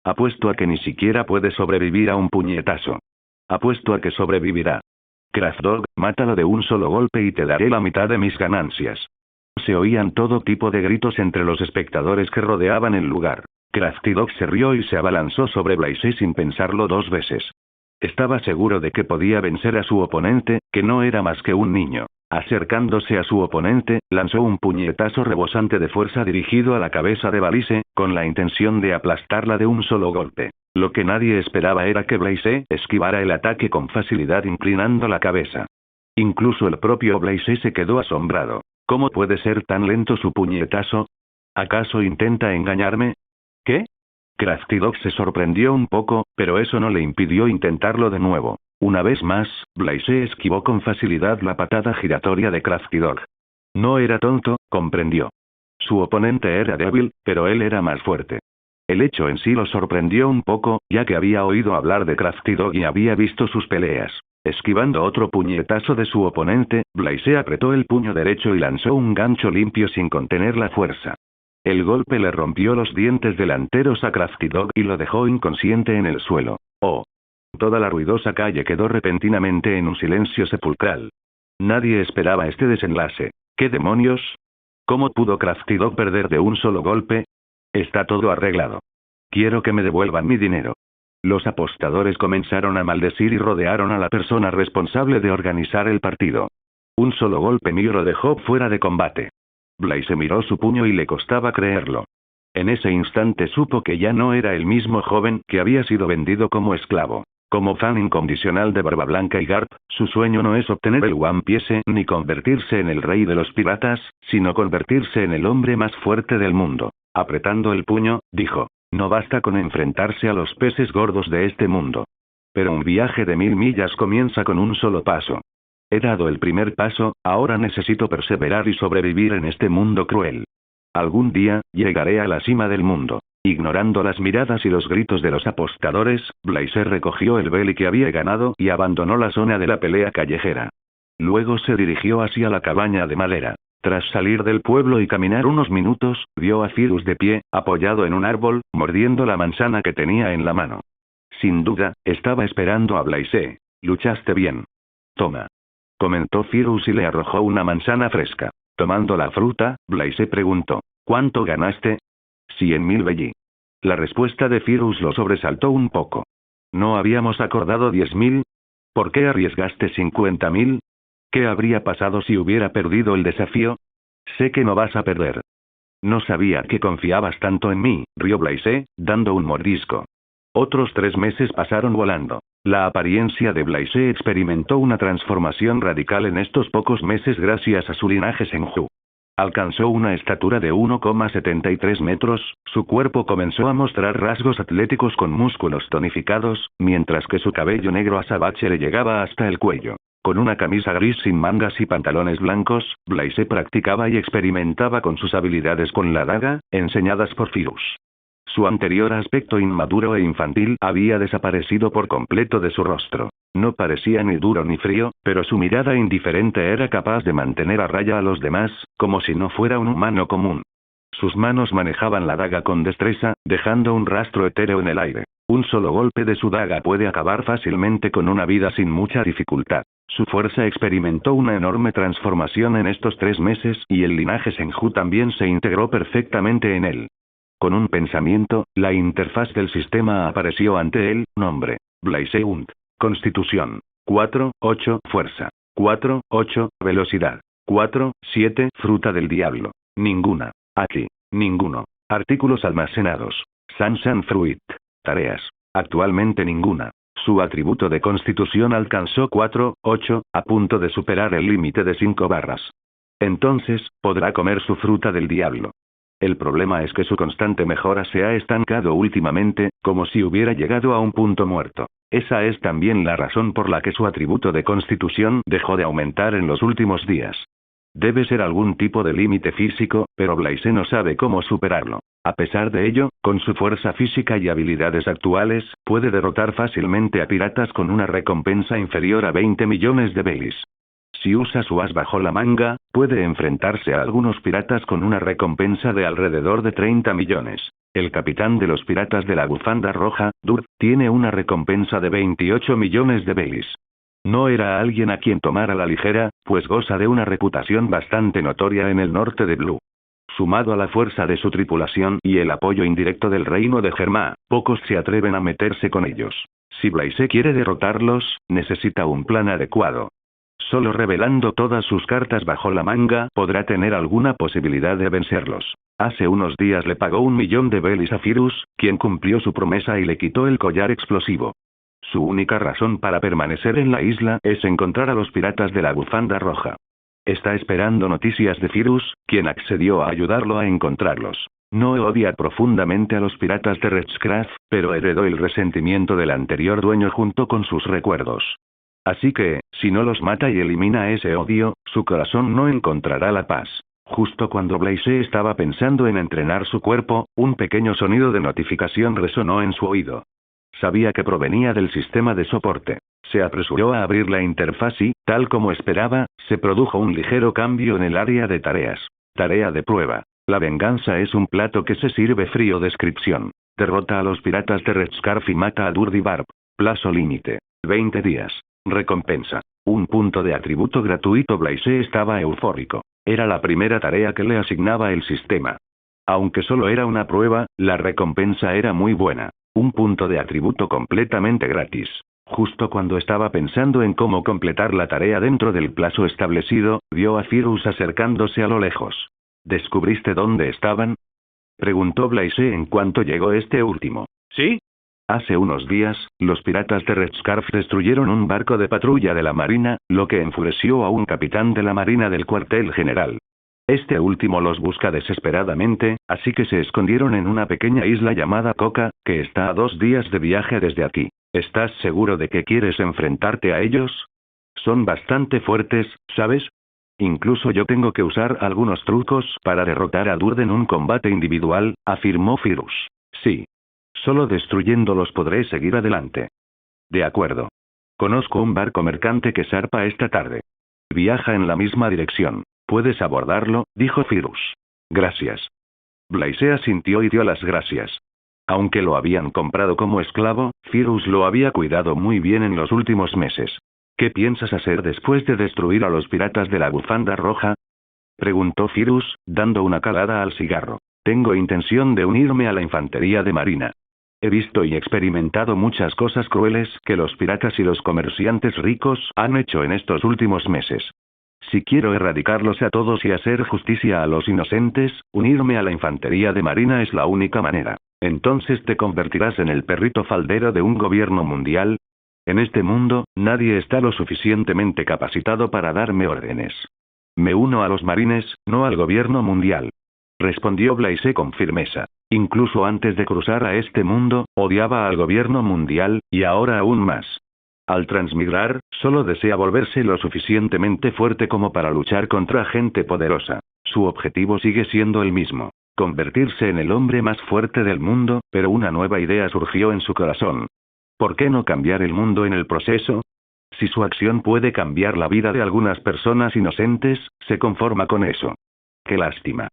Apuesto a que ni siquiera puede sobrevivir a un puñetazo. Apuesto a que sobrevivirá. Craft Dog, mátalo de un solo golpe y te daré la mitad de mis ganancias. Se oían todo tipo de gritos entre los espectadores que rodeaban el lugar. Crafty Dog se rió y se abalanzó sobre Blaise sin pensarlo dos veces. Estaba seguro de que podía vencer a su oponente, que no era más que un niño. Acercándose a su oponente, lanzó un puñetazo rebosante de fuerza dirigido a la cabeza de Blaise, con la intención de aplastarla de un solo golpe. Lo que nadie esperaba era que Blaise esquivara el ataque con facilidad inclinando la cabeza. Incluso el propio Blaise se quedó asombrado. ¿Cómo puede ser tan lento su puñetazo? ¿Acaso intenta engañarme? ¿Qué? Crafty Dog se sorprendió un poco, pero eso no le impidió intentarlo de nuevo. Una vez más, Blaise esquivó con facilidad la patada giratoria de Crafty Dog. No era tonto, comprendió. Su oponente era débil, pero él era más fuerte. El hecho en sí lo sorprendió un poco, ya que había oído hablar de Crafty Dog y había visto sus peleas. Esquivando otro puñetazo de su oponente, Blaise apretó el puño derecho y lanzó un gancho limpio sin contener la fuerza. El golpe le rompió los dientes delanteros a Crafty Dog y lo dejó inconsciente en el suelo. Oh. Toda la ruidosa calle quedó repentinamente en un silencio sepulcral. Nadie esperaba este desenlace. ¿Qué demonios? ¿Cómo pudo Crafty Dog perder de un solo golpe? Está todo arreglado. Quiero que me devuelvan mi dinero. Los apostadores comenzaron a maldecir y rodearon a la persona responsable de organizar el partido. Un solo golpe mío lo dejó fuera de combate. Blaise miró su puño y le costaba creerlo. En ese instante supo que ya no era el mismo joven que había sido vendido como esclavo. Como fan incondicional de Barba Blanca y Garp, su sueño no es obtener el One Piece ni convertirse en el rey de los piratas, sino convertirse en el hombre más fuerte del mundo. Apretando el puño, dijo, no basta con enfrentarse a los peces gordos de este mundo. Pero un viaje de 1000 millas comienza con un solo paso. He dado el primer paso, ahora necesito perseverar y sobrevivir en este mundo cruel. Algún día, llegaré a la cima del mundo. Ignorando las miradas y los gritos de los apostadores, Blaise recogió el beli que había ganado y abandonó la zona de la pelea callejera. Luego se dirigió hacia la cabaña de madera. Tras salir del pueblo y caminar unos minutos, vio a Firuz de pie, apoyado en un árbol, mordiendo la manzana que tenía en la mano. Sin duda, estaba esperando a Blaise. Luchaste bien. Toma. Comentó Firuz y le arrojó una manzana fresca. Tomando la fruta, Blaise preguntó, ¿cuánto ganaste? 100.000 belli. La respuesta de Firuz lo sobresaltó un poco. ¿No habíamos acordado 10.000? ¿Por qué arriesgaste 50.000? ¿Qué habría pasado si hubiera perdido el desafío? Sé que no vas a perder. No sabía que confiabas tanto en mí, rió Blaise, dando un mordisco. Otros 3 meses pasaron volando. La apariencia de Blaise experimentó una transformación radical en estos pocos meses gracias a su linaje Senju. Alcanzó una estatura de 1,73 metros, su cuerpo comenzó a mostrar rasgos atléticos con músculos tonificados, mientras que su cabello negro azabache le llegaba hasta el cuello. Con una camisa gris sin mangas y pantalones blancos, Blaise practicaba y experimentaba con sus habilidades con la daga, enseñadas por Firuz. Su anterior aspecto inmaduro e infantil había desaparecido por completo de su rostro. No parecía ni duro ni frío, pero su mirada indiferente era capaz de mantener a raya a los demás, como si no fuera un humano común. Sus manos manejaban la daga con destreza, dejando un rastro etéreo en el aire. Un solo golpe de su daga puede acabar fácilmente con una vida sin mucha dificultad. Su fuerza experimentó una enorme transformación en estos 3 meses y el linaje Senju también se integró perfectamente en él. Con un pensamiento, la interfaz del sistema apareció ante él, nombre. Blaise Unt. Constitución. 4, 8, fuerza. 4, 8, velocidad. 4, 7, fruta del diablo. Ninguna. Aquí. Ninguno. Artículos almacenados. Sansan Fruit. Tareas. Actualmente ninguna. Su atributo de constitución alcanzó 4, 8, a punto de superar el límite de 5 barras. Entonces, podrá comer su fruta del diablo. El problema es que su constante mejora se ha estancado últimamente, como si hubiera llegado a un punto muerto. Esa es también la razón por la que su atributo de constitución dejó de aumentar en los últimos días. Debe ser algún tipo de límite físico, pero Blaise no sabe cómo superarlo. A pesar de ello, con su fuerza física y habilidades actuales, puede derrotar fácilmente a piratas con una recompensa inferior a 20 millones de Baileys. Si usa su as bajo la manga, puede enfrentarse a algunos piratas con una recompensa de alrededor de 30 millones. El capitán de los piratas de la bufanda roja, Dur, tiene una recompensa de 28 millones de Baileys. No era alguien a quien tomar a la ligera, pues goza de una reputación bastante notoria en el norte de Blue. Sumado a la fuerza de su tripulación y el apoyo indirecto del reino de Germa, pocos se atreven a meterse con ellos. Si Blaise quiere derrotarlos, necesita un plan adecuado. Solo revelando todas sus cartas bajo la manga podrá tener alguna posibilidad de vencerlos. Hace unos días le pagó 1 millón de Baileys a Firuz, quien cumplió su promesa y le quitó el collar explosivo. Su única razón para permanecer en la isla es encontrar a los piratas de la bufanda roja. Está esperando noticias de Firuz, quien accedió a ayudarlo a encontrarlos. No odia profundamente a los piratas de Redcraft, pero heredó el resentimiento del anterior dueño junto con sus recuerdos. Así que, si no los mata y elimina ese odio, su corazón no encontrará la paz. Justo cuando Blaise estaba pensando en entrenar su cuerpo, un pequeño sonido de notificación resonó en su oído. Sabía que provenía del sistema de soporte. Se apresuró a abrir la interfaz y, tal como esperaba, se produjo un ligero cambio en el área de tareas. Tarea de prueba. La venganza es un plato que se sirve frío. Descripción. Derrota a los piratas de Redscarf y mata a Durdy Barb. Plazo límite. 20 días. Recompensa. 1 punto de atributo gratuito. Blaise estaba eufórico. Era la primera tarea que le asignaba el sistema. Aunque solo era una prueba, la recompensa era muy buena. 1 punto de atributo completamente gratis. Justo cuando estaba pensando en cómo completar la tarea dentro del plazo establecido, vio a Firuz acercándose a lo lejos. ¿Descubriste dónde estaban?, preguntó Blaise en cuanto llegó este último. ¿Sí? Hace unos días, los piratas de Redscarf destruyeron un barco de patrulla de la marina, lo que enfureció a un capitán de la marina del cuartel general. Este último los busca desesperadamente, así que se escondieron en una pequeña isla llamada Coca, que está a 2 días de viaje desde aquí. ¿Estás seguro de que quieres enfrentarte a ellos? Son bastante fuertes, ¿sabes? Incluso yo tengo que usar algunos trucos para derrotar a Durd en un combate individual, afirmó Firuz. Sí. Solo destruyéndolos podré seguir adelante. De acuerdo. Conozco un barco mercante que zarpa esta tarde. Viaja en la misma dirección. ¿Puedes abordarlo?, dijo Firuz. Gracias. Blaise asintió y dio las gracias. Aunque lo habían comprado como esclavo, Firuz lo había cuidado muy bien en los últimos meses. ¿Qué piensas hacer después de destruir a los piratas de la bufanda roja?, preguntó Firuz, dando una calada al cigarro. Tengo intención de unirme a la infantería de marina. He visto y experimentado muchas cosas crueles que los piratas y los comerciantes ricos han hecho en estos últimos meses. Si quiero erradicarlos a todos y hacer justicia a los inocentes, unirme a la infantería de marina es la única manera. Entonces te convertirás en el perrito faldero de un gobierno mundial. En este mundo, nadie está lo suficientemente capacitado para darme órdenes. Me uno a los marines, no al gobierno mundial. Respondió Blaise con firmeza. Incluso antes de cruzar a este mundo, odiaba al gobierno mundial, y ahora aún más. Al transmigrar, solo desea volverse lo suficientemente fuerte como para luchar contra gente poderosa. Su objetivo sigue siendo el mismo. Convertirse en el hombre más fuerte del mundo, pero una nueva idea surgió en su corazón. ¿Por qué no cambiar el mundo en el proceso? Si su acción puede cambiar la vida de algunas personas inocentes, se conforma con eso. ¡Qué lástima!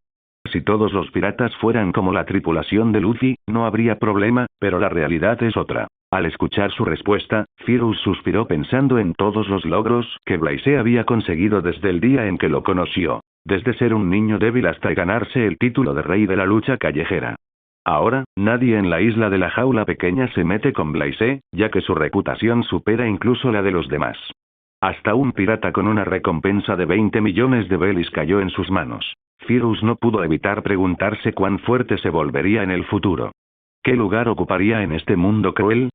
Si todos los piratas fueran como la tripulación de Luffy, no habría problema, pero la realidad es otra. Al escuchar su respuesta, Phirus suspiró pensando en todos los logros que Blaise había conseguido desde el día en que lo conoció. Desde ser un niño débil hasta ganarse el título de rey de la lucha callejera. Ahora, nadie en la isla de la jaula pequeña se mete con Blaise, ya que su reputación supera incluso la de los demás. Hasta un pirata con una recompensa de 20 millones de belis cayó en sus manos. Phirus no pudo evitar preguntarse cuán fuerte se volvería en el futuro. ¿Qué lugar ocuparía en este mundo cruel?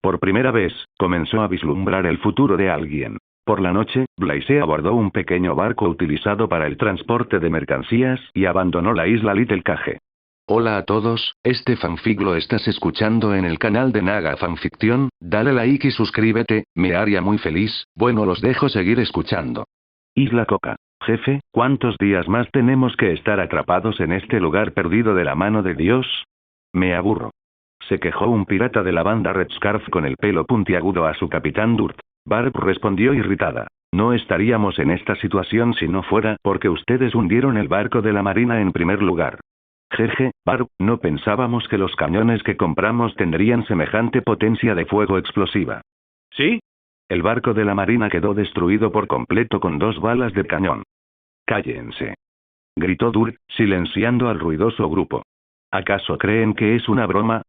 Por primera vez, comenzó a vislumbrar el futuro de alguien. Por la noche, Blaise abordó un pequeño barco utilizado para el transporte de mercancías y abandonó la isla Little Cage. Hola a todos, este fanfic lo estás escuchando en el canal de Naga Fanfiction, dale like y suscríbete, me haría muy feliz, bueno los dejo seguir escuchando. Isla Coca. Jefe, ¿cuántos días más tenemos que estar atrapados en este lugar perdido de la mano de Dios? Me aburro. Se quejó un pirata de la banda Red Scarf con el pelo puntiagudo a su capitán Durt. Barb respondió irritada. No estaríamos en esta situación si no fuera porque ustedes hundieron el barco de la marina en primer lugar. Jeje, Barb, no pensábamos que los cañones que compramos tendrían semejante potencia de fuego explosiva. ¿Sí? El barco de la marina quedó destruido por completo con 2 balas de cañón. Cállense. Gritó Durt, silenciando al ruidoso grupo. ¿Acaso creen que es una broma?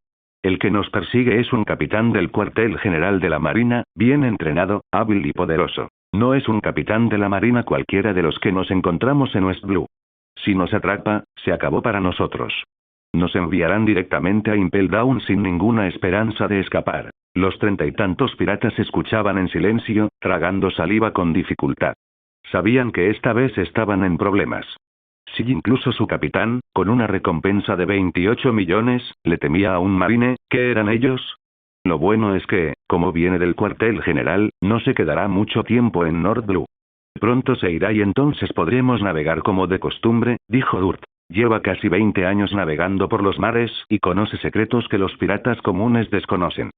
El que nos persigue es un capitán del cuartel general de la marina, bien entrenado, hábil y poderoso. No es un capitán de la marina cualquiera de los que nos encontramos en West Blue. Si nos atrapa, se acabó para nosotros. Nos enviarán directamente a Impel Down sin ninguna esperanza de escapar. Los 30 y tantos piratas escuchaban en silencio, tragando saliva con dificultad. Sabían que esta vez estaban en problemas. Si incluso su capitán, con una recompensa de 28 millones, le temía a un marine, ¿qué eran ellos? Lo bueno es que, como viene del cuartel general, no se quedará mucho tiempo en North Blue. Pronto se irá y entonces podremos navegar como de costumbre, dijo Durt. Lleva casi 20 años navegando por los mares y conoce secretos que los piratas comunes desconocen.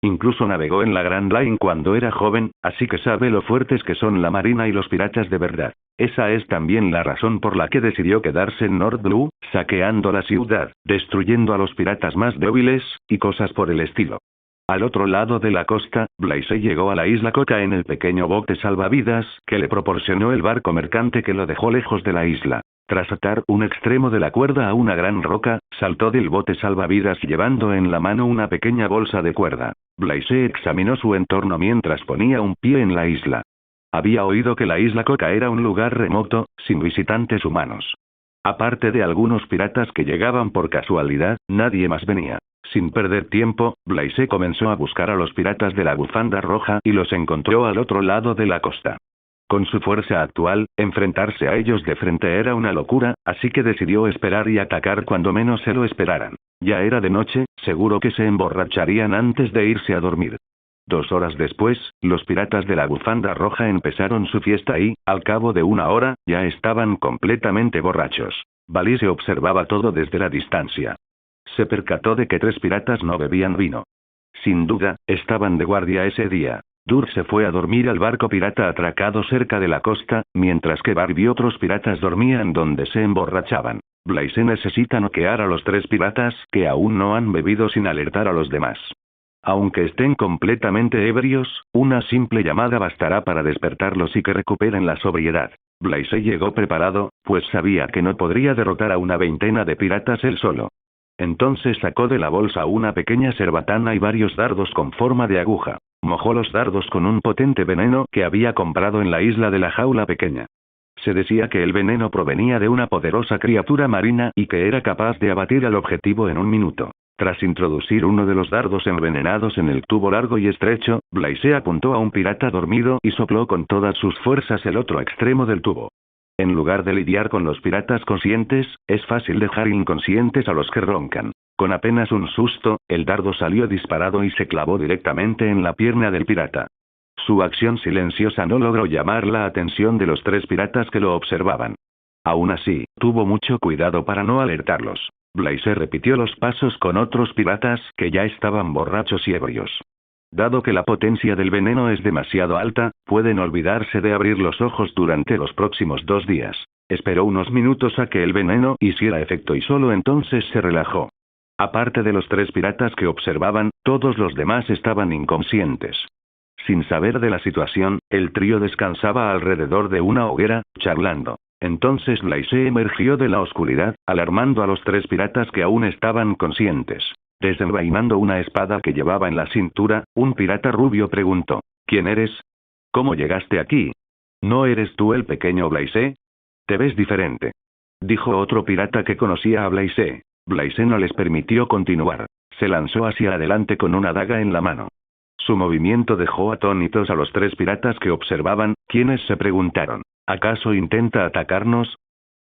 Incluso navegó en la Grand Line cuando era joven, así que sabe lo fuertes que son la marina y los piratas de verdad. Esa es también la razón por la que decidió quedarse en North Blue, saqueando la ciudad, destruyendo a los piratas más débiles, y cosas por el estilo. Al otro lado de la costa, Blaise llegó a la isla Coca en el pequeño bote salvavidas que le proporcionó el barco mercante que lo dejó lejos de la isla. Tras atar un extremo de la cuerda a una gran roca, saltó del bote salvavidas llevando en la mano una pequeña bolsa de cuerda. Blaise examinó su entorno mientras ponía un pie en la isla. Había oído que la isla Coca era un lugar remoto, sin visitantes humanos. Aparte de algunos piratas que llegaban por casualidad, nadie más venía. Sin perder tiempo, Blaise comenzó a buscar a los piratas de la bufanda roja y los encontró al otro lado de la costa. Con su fuerza actual, enfrentarse a ellos de frente era una locura, así que decidió esperar y atacar cuando menos se lo esperaran. Ya era de noche, seguro que se emborracharían antes de irse a dormir. 2 horas después, los piratas de la bufanda roja empezaron su fiesta y, al cabo de 1 hora, ya estaban completamente borrachos. Blaise observaba todo desde la distancia. Se percató de que 3 piratas no bebían vino. Sin duda, estaban de guardia ese día. Durt se fue a dormir al barco pirata atracado cerca de la costa, mientras que Barb y otros piratas dormían donde se emborrachaban. Blaise necesita noquear a los 3 piratas que aún no han bebido sin alertar a los demás. Aunque estén completamente ebrios, una simple llamada bastará para despertarlos y que recuperen la sobriedad. Blaise llegó preparado, pues sabía que no podría derrotar a una veintena de piratas él solo. Entonces sacó de la bolsa una pequeña cerbatana y varios dardos con forma de aguja. Mojó los dardos con un potente veneno que había comprado en la isla de la jaula pequeña. Se decía que el veneno provenía de una poderosa criatura marina y que era capaz de abatir al objetivo en un minuto. Tras introducir uno de los dardos envenenados en el tubo largo y estrecho, Blaise apuntó a un pirata dormido y sopló con todas sus fuerzas el otro extremo del tubo. En lugar de lidiar con los piratas conscientes, es fácil dejar inconscientes a los que roncan. Con apenas un susto, el dardo salió disparado y se clavó directamente en la pierna del pirata. Su acción silenciosa no logró llamar la atención de los 3 piratas que lo observaban. Aún así, tuvo mucho cuidado para no alertarlos. Blaise repitió los pasos con otros piratas que ya estaban borrachos y ebrios. Dado que la potencia del veneno es demasiado alta, pueden olvidarse de abrir los ojos durante los próximos 2 días. Esperó unos minutos a que el veneno hiciera efecto y solo entonces se relajó. Aparte de los 3 piratas que observaban, todos los demás estaban inconscientes. Sin saber de la situación, el trío descansaba alrededor de una hoguera, charlando. Entonces Blaise emergió de la oscuridad, alarmando a los 3 piratas que aún estaban conscientes. Desenvainando una espada que llevaba en la cintura, un pirata rubio preguntó: ¿Quién eres? ¿Cómo llegaste aquí? ¿No eres tú el pequeño Blaise? Te ves diferente. Dijo otro pirata que conocía a Blaise. Blaise no les permitió continuar. Se lanzó hacia adelante con una daga en la mano. Su movimiento dejó atónitos a los 3 piratas que observaban, quienes se preguntaron: ¿acaso intenta atacarnos?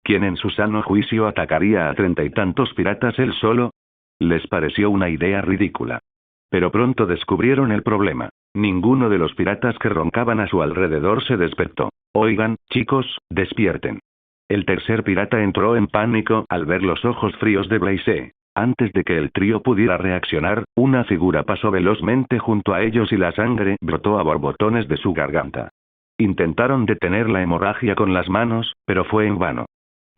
¿Quién en su sano juicio atacaría a 30 y tantos piratas él solo? Les pareció una idea ridícula. Pero pronto descubrieron el problema. Ninguno de los piratas que roncaban a su alrededor se despertó. Oigan, chicos, despierten. El tercer pirata entró en pánico al ver los ojos fríos de Blaise. Antes de que el trío pudiera reaccionar, una figura pasó velozmente junto a ellos y la sangre brotó a borbotones de su garganta. Intentaron detener la hemorragia con las manos, pero fue en vano.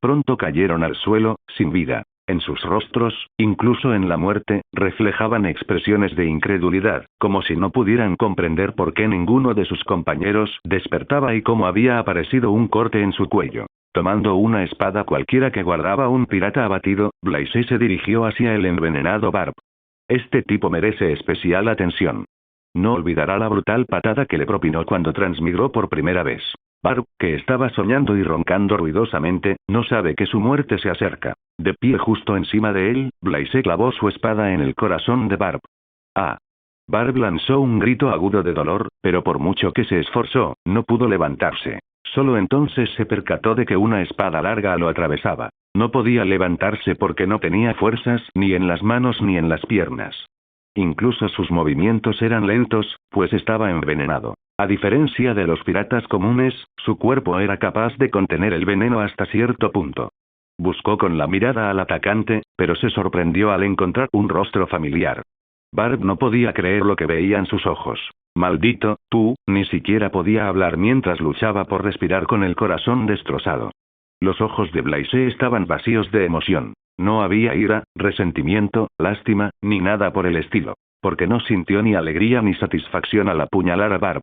Pronto cayeron al suelo, sin vida. En sus rostros, incluso en la muerte, reflejaban expresiones de incredulidad, como si no pudieran comprender por qué ninguno de sus compañeros despertaba y cómo había aparecido un corte en su cuello. Tomando una espada cualquiera que guardaba un pirata abatido, Blaise se dirigió hacia el envenenado Barb. Este tipo merece especial atención. No olvidará la brutal patada que le propinó cuando transmigró por primera vez. Barb, que estaba soñando y roncando ruidosamente, no sabe que su muerte se acerca. De pie justo encima de él, Blaise clavó su espada en el corazón de Barb. ¡Ah! Barb lanzó un grito agudo de dolor, pero por mucho que se esforzó, no pudo levantarse. Solo entonces se percató de que una espada larga lo atravesaba. No podía levantarse porque no tenía fuerzas ni en las manos ni en las piernas. Incluso sus movimientos eran lentos, pues estaba envenenado. A diferencia de los piratas comunes, su cuerpo era capaz de contener el veneno hasta cierto punto. Buscó con la mirada al atacante, pero se sorprendió al encontrar un rostro familiar. Barb no podía creer lo que veía en sus ojos. Maldito, tú, ni siquiera podía hablar mientras luchaba por respirar con el corazón destrozado. Los ojos de Blaise estaban vacíos de emoción. No había ira, resentimiento, lástima, ni nada por el estilo. Porque no sintió ni alegría ni satisfacción al apuñalar a Barb.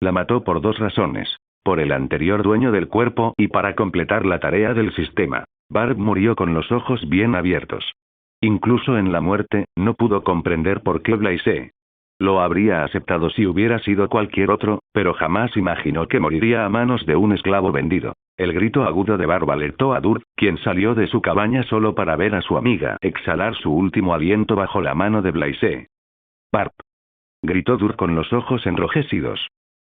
La mató por 2 razones. Por el anterior dueño del cuerpo y para completar la tarea del sistema. Barb murió con los ojos bien abiertos. Incluso en la muerte, no pudo comprender por qué Blaise lo habría aceptado si hubiera sido cualquier otro, pero jamás imaginó que moriría a manos de un esclavo vendido. El grito agudo de Barb alertó a Dur, quien salió de su cabaña solo para ver a su amiga exhalar su último aliento bajo la mano de Blaise. «Barb», gritó Dur con los ojos enrojecidos.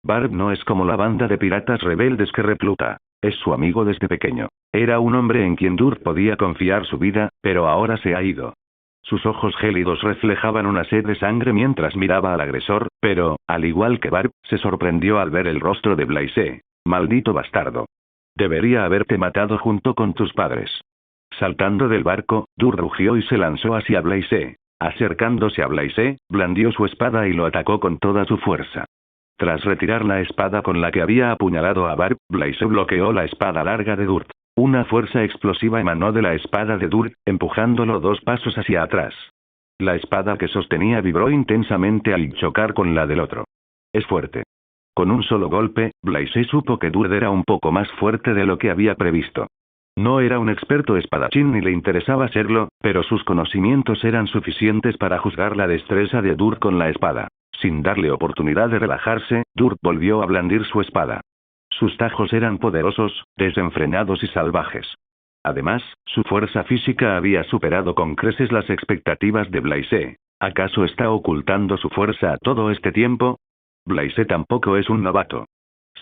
Barb no es como la banda de piratas rebeldes que recluta. Es su amigo desde pequeño. Era un hombre en quien Dur podía confiar su vida, pero ahora se ha ido. Sus ojos gélidos reflejaban una sed de sangre mientras miraba al agresor, pero, al igual que Barb, se sorprendió al ver el rostro de Blaise. «Maldito bastardo. Debería haberte matado junto con tus padres». Saltando del barco, Dur rugió y se lanzó hacia Blaise. Acercándose a Blaise, blandió su espada y lo atacó con toda su fuerza. Tras retirar la espada con la que había apuñalado a Barb, Blaise bloqueó la espada larga de Dur. Una fuerza explosiva emanó de la espada de Dur, empujándolo 2 pasos hacia atrás. La espada que sostenía vibró intensamente al chocar con la del otro. Es fuerte. Con un solo golpe, Blaise supo que Dur era un poco más fuerte de lo que había previsto. No era un experto espadachín ni le interesaba serlo, pero sus conocimientos eran suficientes para juzgar la destreza de Dur con la espada. Sin darle oportunidad de relajarse, Dur volvió a blandir su espada. Sus tajos eran poderosos, desenfrenados y salvajes. Además, su fuerza física había superado con creces las expectativas de Blaise. ¿Acaso está ocultando su fuerza todo este tiempo? Blaise tampoco es un novato.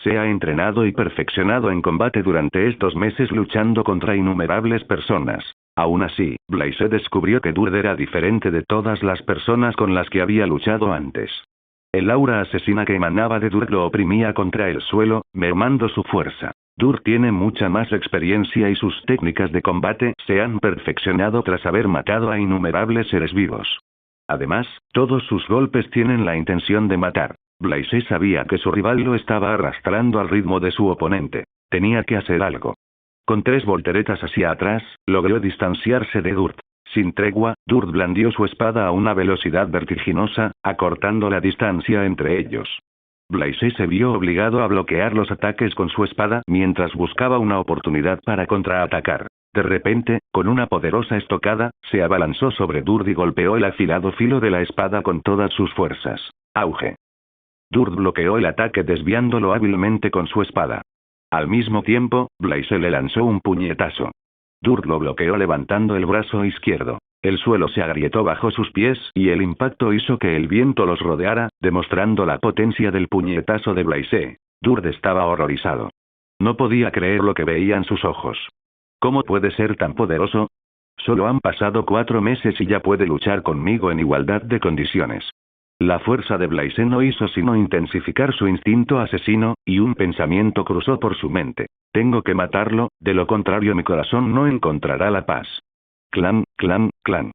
Se ha entrenado y perfeccionado en combate durante estos meses luchando contra innumerables personas. Aún así, Blaise descubrió que Dur era diferente de todas las personas con las que había luchado antes. El aura asesina que emanaba de Dur lo oprimía contra el suelo, mermando su fuerza. Dur tiene mucha más experiencia y sus técnicas de combate se han perfeccionado tras haber matado a innumerables seres vivos. Además, todos sus golpes tienen la intención de matar. Blaise sabía que su rival lo estaba arrastrando al ritmo de su oponente. Tenía que hacer algo. Con 3 volteretas hacia atrás, logró distanciarse de Dur. Sin tregua, Dur blandió su espada a una velocidad vertiginosa, acortando la distancia entre ellos. Blaise se vio obligado a bloquear los ataques con su espada mientras buscaba una oportunidad para contraatacar. De repente, con una poderosa estocada, se abalanzó sobre Dur y golpeó el afilado filo de la espada con todas sus fuerzas. Auge. Dur bloqueó el ataque desviándolo hábilmente con su espada. Al mismo tiempo, Blaise le lanzó un puñetazo. Dur lo bloqueó levantando el brazo izquierdo. El suelo se agrietó bajo sus pies y el impacto hizo que el viento los rodeara, demostrando la potencia del puñetazo de Blaise. Dur estaba horrorizado. No podía creer lo que veía en sus ojos. ¿Cómo puede ser tan poderoso? Solo han pasado 4 meses y ya puede luchar conmigo en igualdad de condiciones. La fuerza de Blaise no hizo sino intensificar su instinto asesino, y un pensamiento cruzó por su mente. Tengo que matarlo, de lo contrario mi corazón no encontrará la paz. Clan, clan, clan.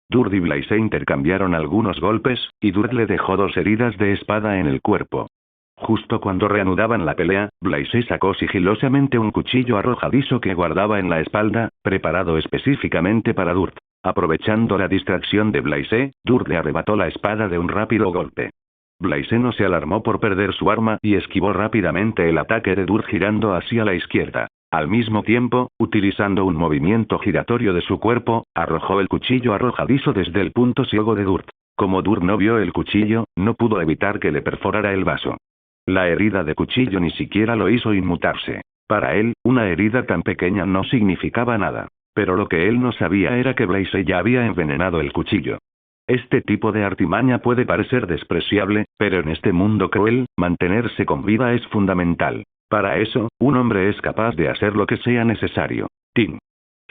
Dur y Blaise intercambiaron algunos golpes, y Dur le dejó 2 heridas de espada en el cuerpo. Justo cuando reanudaban la pelea, Blaise sacó sigilosamente un cuchillo arrojadizo que guardaba en la espalda, preparado específicamente para Dur. Aprovechando la distracción de Blaise, Dur le arrebató la espada de un rápido golpe. Blaise no se alarmó por perder su arma y esquivó rápidamente el ataque de Dur girando hacia la izquierda. Al mismo tiempo, utilizando un movimiento giratorio de su cuerpo, arrojó el cuchillo arrojadizo desde el punto ciego de Dur. Como Dur no vio el cuchillo, no pudo evitar que le perforara el vaso. La herida de cuchillo ni siquiera lo hizo inmutarse. Para él, una herida tan pequeña no significaba nada. Pero lo que él no sabía era que Blaise ya había envenenado el cuchillo. Este tipo de artimaña puede parecer despreciable, pero en este mundo cruel, mantenerse con vida es fundamental. Para eso, un hombre es capaz de hacer lo que sea necesario. Ting.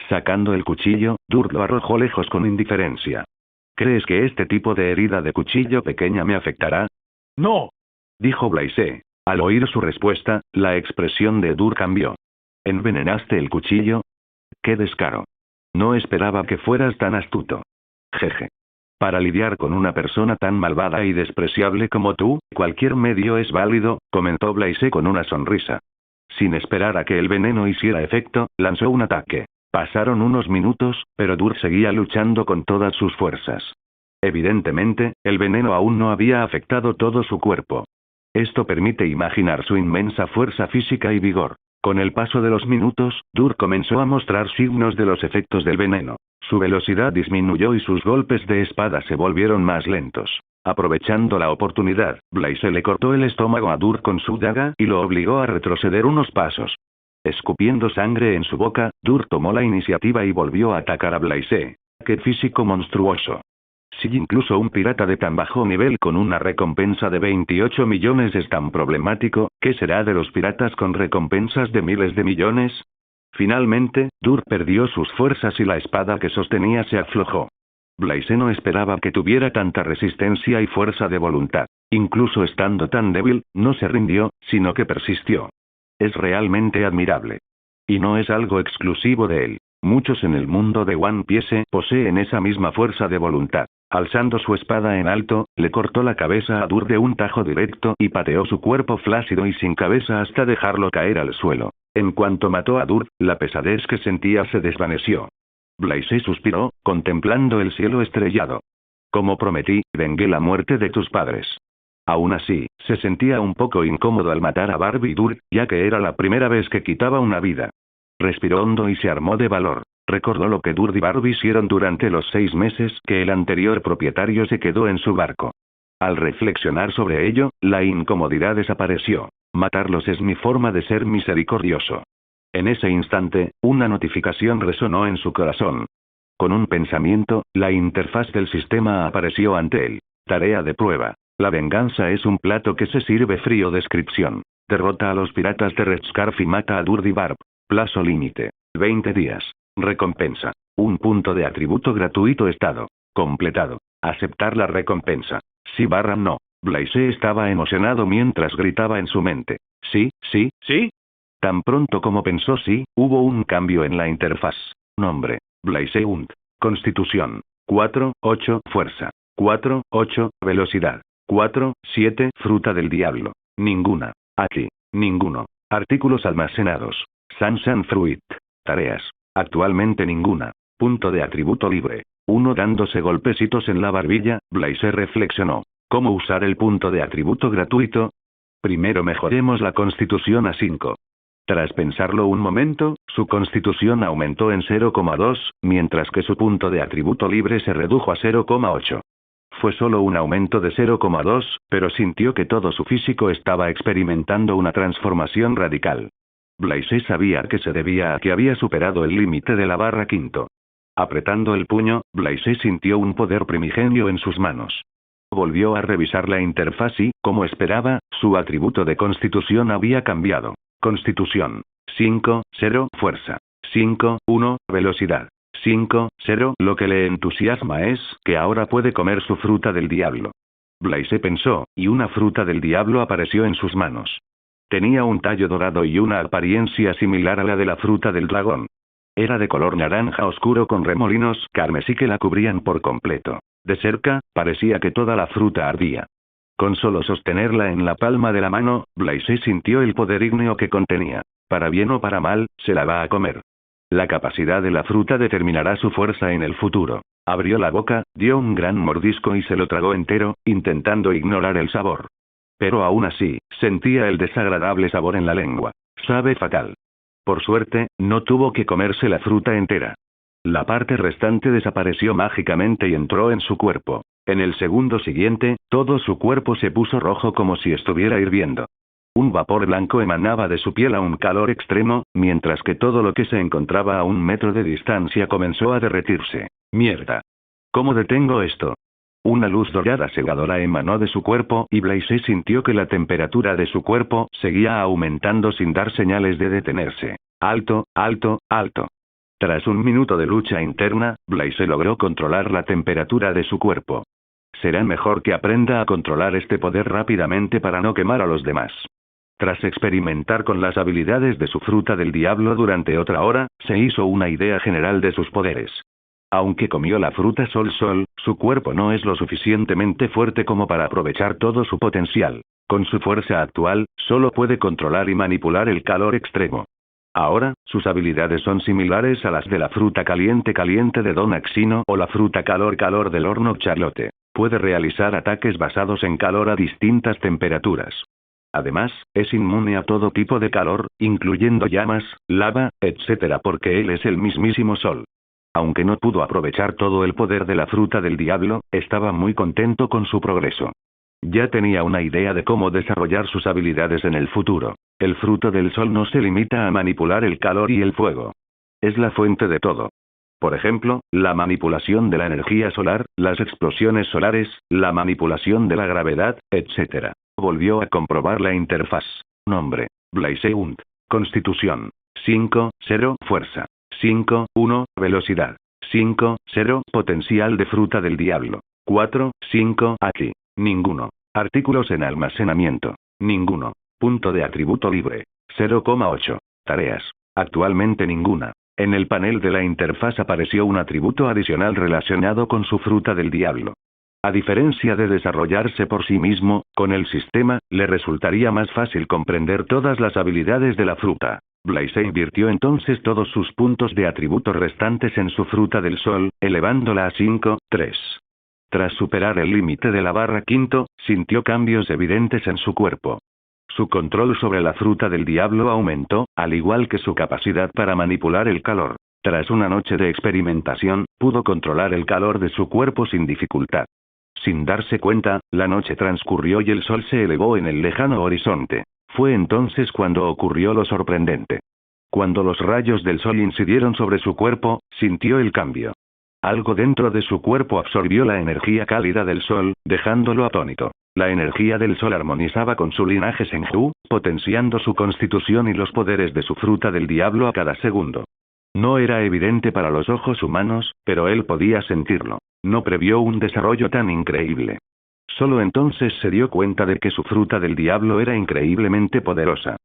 Sacando el cuchillo, Dur lo arrojó lejos con indiferencia. ¿Crees que este tipo de herida de cuchillo pequeña me afectará? No. Dijo Blaise. Al oír su respuesta, la expresión de Dur cambió. ¿Envenenaste el cuchillo? ¡Qué descaro! No esperaba que fueras tan astuto. Jeje. Para lidiar con una persona tan malvada y despreciable como tú, cualquier medio es válido, comentó Blaise con una sonrisa. Sin esperar a que el veneno hiciera efecto, lanzó un ataque. Pasaron unos minutos, pero Dur seguía luchando con todas sus fuerzas. Evidentemente, el veneno aún no había afectado todo su cuerpo. Esto permite imaginar su inmensa fuerza física y vigor. Con el paso de los minutos, Dur comenzó a mostrar signos de los efectos del veneno. Su velocidad disminuyó y sus golpes de espada se volvieron más lentos. Aprovechando la oportunidad, Blaise le cortó el estómago a Dur con su daga y lo obligó a retroceder unos pasos. Escupiendo sangre en su boca, Dur tomó la iniciativa y volvió a atacar a Blaise. ¡Qué físico monstruoso! Si incluso un pirata de tan bajo nivel con una recompensa de 28 millones es tan problemático, ¿qué será de los piratas con recompensas de miles de millones? Finalmente, Dur perdió sus fuerzas y la espada que sostenía se aflojó. Blaise no esperaba que tuviera tanta resistencia y fuerza de voluntad. Incluso estando tan débil, no se rindió, sino que persistió. Es realmente admirable. Y no es algo exclusivo de él. Muchos en el mundo de One Piece poseen esa misma fuerza de voluntad. Alzando su espada en alto, le cortó la cabeza a Dur de un tajo directo y pateó su cuerpo flácido y sin cabeza hasta dejarlo caer al suelo. En cuanto mató a Dur, la pesadez que sentía se desvaneció. Blaise suspiró, contemplando el cielo estrellado. Como prometí, vengué la muerte de tus padres. Aún así, se sentía un poco incómodo al matar a Barbie y Dur, ya que era la primera vez que quitaba una vida. Respiró hondo y se armó de valor. Recordó lo que Durd y Barb hicieron durante los 6 meses que el anterior propietario se quedó en su barco. Al reflexionar sobre ello, la incomodidad desapareció. Matarlos es mi forma de ser misericordioso. En ese instante, una notificación resonó en su corazón. Con un pensamiento, la interfaz del sistema apareció ante él. Tarea de prueba. La venganza es un plato que se sirve frío. Descripción. Derrota a los piratas de Red Scarf y mata a Durd y Barb. Plazo límite. 20 días. Recompensa. Un punto de atributo gratuito. Estado. Completado. Aceptar la recompensa. Sí/no. Blaise estaba emocionado mientras gritaba en su mente. Sí, sí, sí. Tan pronto como pensó sí, hubo un cambio en la interfaz. Nombre. Blaise Unt. Constitución. 4/8. Fuerza. 4/8. Velocidad. 4/7. Fruta del diablo. Ninguna. Aquí. Ninguno. Artículos almacenados. Sansan Fruit. Tareas. Actualmente ninguna. Punto de atributo libre. 1. Dándose golpecitos en la barbilla, Blaise reflexionó. ¿Cómo usar el punto de atributo gratuito? Primero mejoremos la constitución a 5. Tras pensarlo un momento, su constitución aumentó en 0,2, mientras que su punto de atributo libre se redujo a 0,8. Fue solo un aumento de 0,2, pero sintió que todo su físico estaba experimentando una transformación radical. Blaise sabía que se debía a que había superado el límite de la barra quinto. Apretando el puño, Blaise sintió un poder primigenio en sus manos. Volvió a revisar la interfaz y, como esperaba, su atributo de constitución había cambiado. Constitución. 5/0. Fuerza. 5/1. Velocidad. 5/0. Lo que le entusiasma es que ahora puede comer su fruta del diablo. Blaise pensó, y una fruta del diablo apareció en sus manos. Tenía un tallo dorado y una apariencia similar a la de la fruta del dragón. Era de color naranja oscuro con remolinos carmesí que la cubrían por completo. De cerca, parecía que toda la fruta ardía. Con solo sostenerla en la palma de la mano, Blaise sintió el poder ígneo que contenía. Para bien o para mal, se la va a comer. La capacidad de la fruta determinará su fuerza en el futuro. Abrió la boca, dio un gran mordisco y se lo tragó entero, intentando ignorar el sabor. Pero aún así, sentía el desagradable sabor en la lengua. Sabe fatal. Por suerte, no tuvo que comerse la fruta entera. La parte restante desapareció mágicamente y entró en su cuerpo. En el segundo siguiente, todo su cuerpo se puso rojo como si estuviera hirviendo. Un vapor blanco emanaba de su piel a un calor extremo, mientras que todo lo que se encontraba a 1 metro de distancia comenzó a derretirse. ¡Mierda! ¿Cómo detengo esto? Una luz dorada cegadora emanó de su cuerpo y Blaise sintió que la temperatura de su cuerpo seguía aumentando sin dar señales de detenerse. Alto, alto, alto. Tras 1 minuto de lucha interna, Blaise logró controlar la temperatura de su cuerpo. Será mejor que aprenda a controlar este poder rápidamente para no quemar a los demás. Tras experimentar con las habilidades de su fruta del diablo durante otra hora, se hizo una idea general de sus poderes. Aunque comió la fruta Sol, su cuerpo no es lo suficientemente fuerte como para aprovechar todo su potencial. Con su fuerza actual, solo puede controlar y manipular el calor extremo. Ahora, sus habilidades son similares a las de la fruta caliente de Don Axino o la fruta calor del horno Charlotte. Puede realizar ataques basados en calor a distintas temperaturas. Además, es inmune a todo tipo de calor, incluyendo llamas, lava, etc. porque él es el mismísimo sol. Aunque no pudo aprovechar todo el poder de la fruta del diablo, estaba muy contento con su progreso. Ya tenía una idea de cómo desarrollar sus habilidades en el futuro. El fruto del sol no se limita a manipular el calor y el fuego. Es la fuente de todo. Por ejemplo, la manipulación de la energía solar, las explosiones solares, la manipulación de la gravedad, etc. Volvió a comprobar la interfaz. Nombre. Blaise Unt. Constitución. 5/0. Fuerza. 5/1. Velocidad. 5/0. Potencial de fruta del diablo. 4/5. Aquí. Ninguno. Artículos en almacenamiento. Ninguno. Punto de atributo libre. 0,8. Tareas. Actualmente ninguna. En el panel de la interfaz apareció un atributo adicional relacionado con su fruta del diablo. A diferencia de desarrollarse por sí mismo, con el sistema, le resultaría más fácil comprender todas las habilidades de la fruta. Blaise invirtió entonces todos sus puntos de atributo restantes en su fruta del sol, elevándola a 5/3. Tras superar el límite de la barra quinto, sintió cambios evidentes en su cuerpo. Su control sobre la fruta del diablo aumentó, al igual que su capacidad para manipular el calor. Tras una noche de experimentación, pudo controlar el calor de su cuerpo sin dificultad. Sin darse cuenta, la noche transcurrió y el sol se elevó en el lejano horizonte. Fue entonces cuando ocurrió lo sorprendente. Cuando los rayos del sol incidieron sobre su cuerpo, sintió el cambio. Algo dentro de su cuerpo absorbió la energía cálida del sol, dejándolo atónito. La energía del sol armonizaba con su linaje Senju, potenciando su constitución y los poderes de su fruta del diablo a cada segundo. No era evidente para los ojos humanos, pero él podía sentirlo. No previó un desarrollo tan increíble. Solo entonces se dio cuenta de que su fruta del diablo era increíblemente poderosa.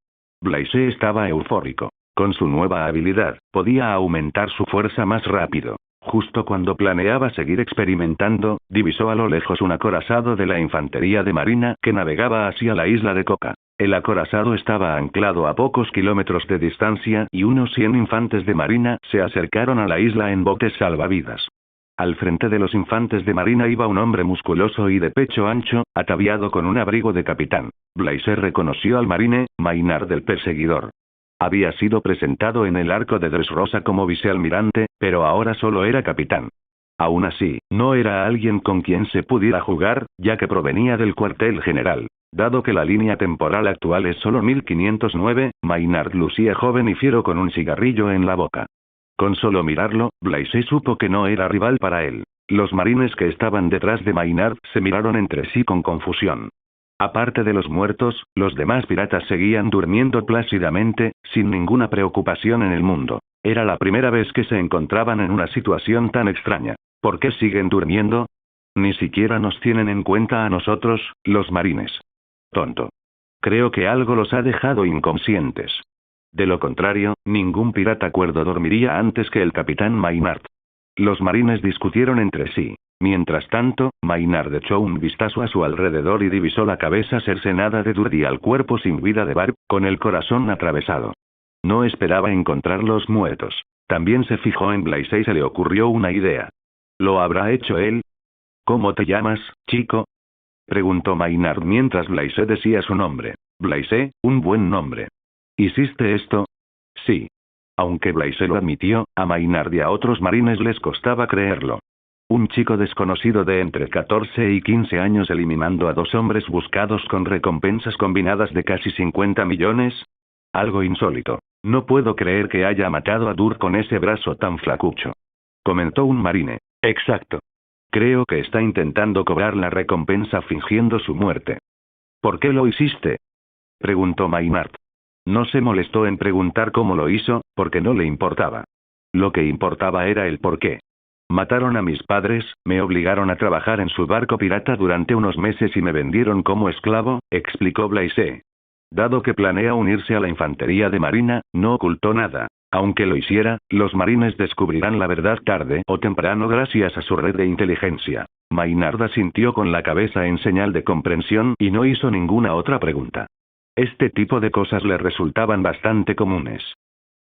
Blaise estaba eufórico. Con su nueva habilidad, podía aumentar su fuerza más rápido. Justo cuando planeaba seguir experimentando, divisó a lo lejos un acorazado de la infantería de marina que navegaba hacia la isla de Coca. El acorazado estaba anclado a pocos kilómetros de distancia y unos 100 infantes de marina se acercaron a la isla en botes salvavidas. Al frente de los infantes de marina iba un hombre musculoso y de pecho ancho, ataviado con un abrigo de capitán. Blaise reconoció al marine, Maynard del perseguidor. Había sido presentado en el arco de Dressrosa como vicealmirante, pero ahora solo era capitán. Aún así, no era alguien con quien se pudiera jugar, ya que provenía del cuartel general. Dado que la línea temporal actual es solo 1509, Maynard lucía joven y fiero con un cigarrillo en la boca. Con solo mirarlo, Blaise supo que no era rival para él. Los marines que estaban detrás de Maynard se miraron entre sí con confusión. Aparte de los muertos, los demás piratas seguían durmiendo plácidamente, sin ninguna preocupación en el mundo. Era la primera vez que se encontraban en una situación tan extraña. ¿Por qué siguen durmiendo? Ni siquiera nos tienen en cuenta a nosotros, los marines. Tonto. Creo que algo los ha dejado inconscientes. De lo contrario, ningún pirata cuerdo dormiría antes que el capitán Maynard. Los marines discutieron entre sí. Mientras tanto, Maynard echó un vistazo a su alrededor y divisó la cabeza cercenada de Durd y al cuerpo sin vida de Barb, con el corazón atravesado. No esperaba encontrarlos muertos. También se fijó en Blaise y se le ocurrió una idea. ¿Lo habrá hecho él? ¿Cómo te llamas, chico? Preguntó Maynard mientras Blaise decía su nombre. Blaise, un buen nombre. ¿Hiciste esto? Sí. Aunque Blaise lo admitió, a Maynard y a otros marines les costaba creerlo. Un chico desconocido de entre 14 y 15 años eliminando a 2 hombres buscados con recompensas combinadas de casi 50 millones. Algo insólito. No puedo creer que haya matado a Durd con ese brazo tan flacucho. Comentó un marine. Exacto. Creo que está intentando cobrar la recompensa fingiendo su muerte. ¿Por qué lo hiciste? Preguntó Maynard. No se molestó en preguntar cómo lo hizo, porque no le importaba. Lo que importaba era el por qué. Mataron a mis padres, me obligaron a trabajar en su barco pirata durante unos meses y me vendieron como esclavo, explicó Blaise. Dado que planea unirse a la infantería de marina, no ocultó nada. Aunque lo hiciera, los marines descubrirán la verdad tarde o temprano gracias a su red de inteligencia. Maynard asintió con la cabeza en señal de comprensión y no hizo ninguna otra pregunta. Este tipo de cosas le resultaban bastante comunes.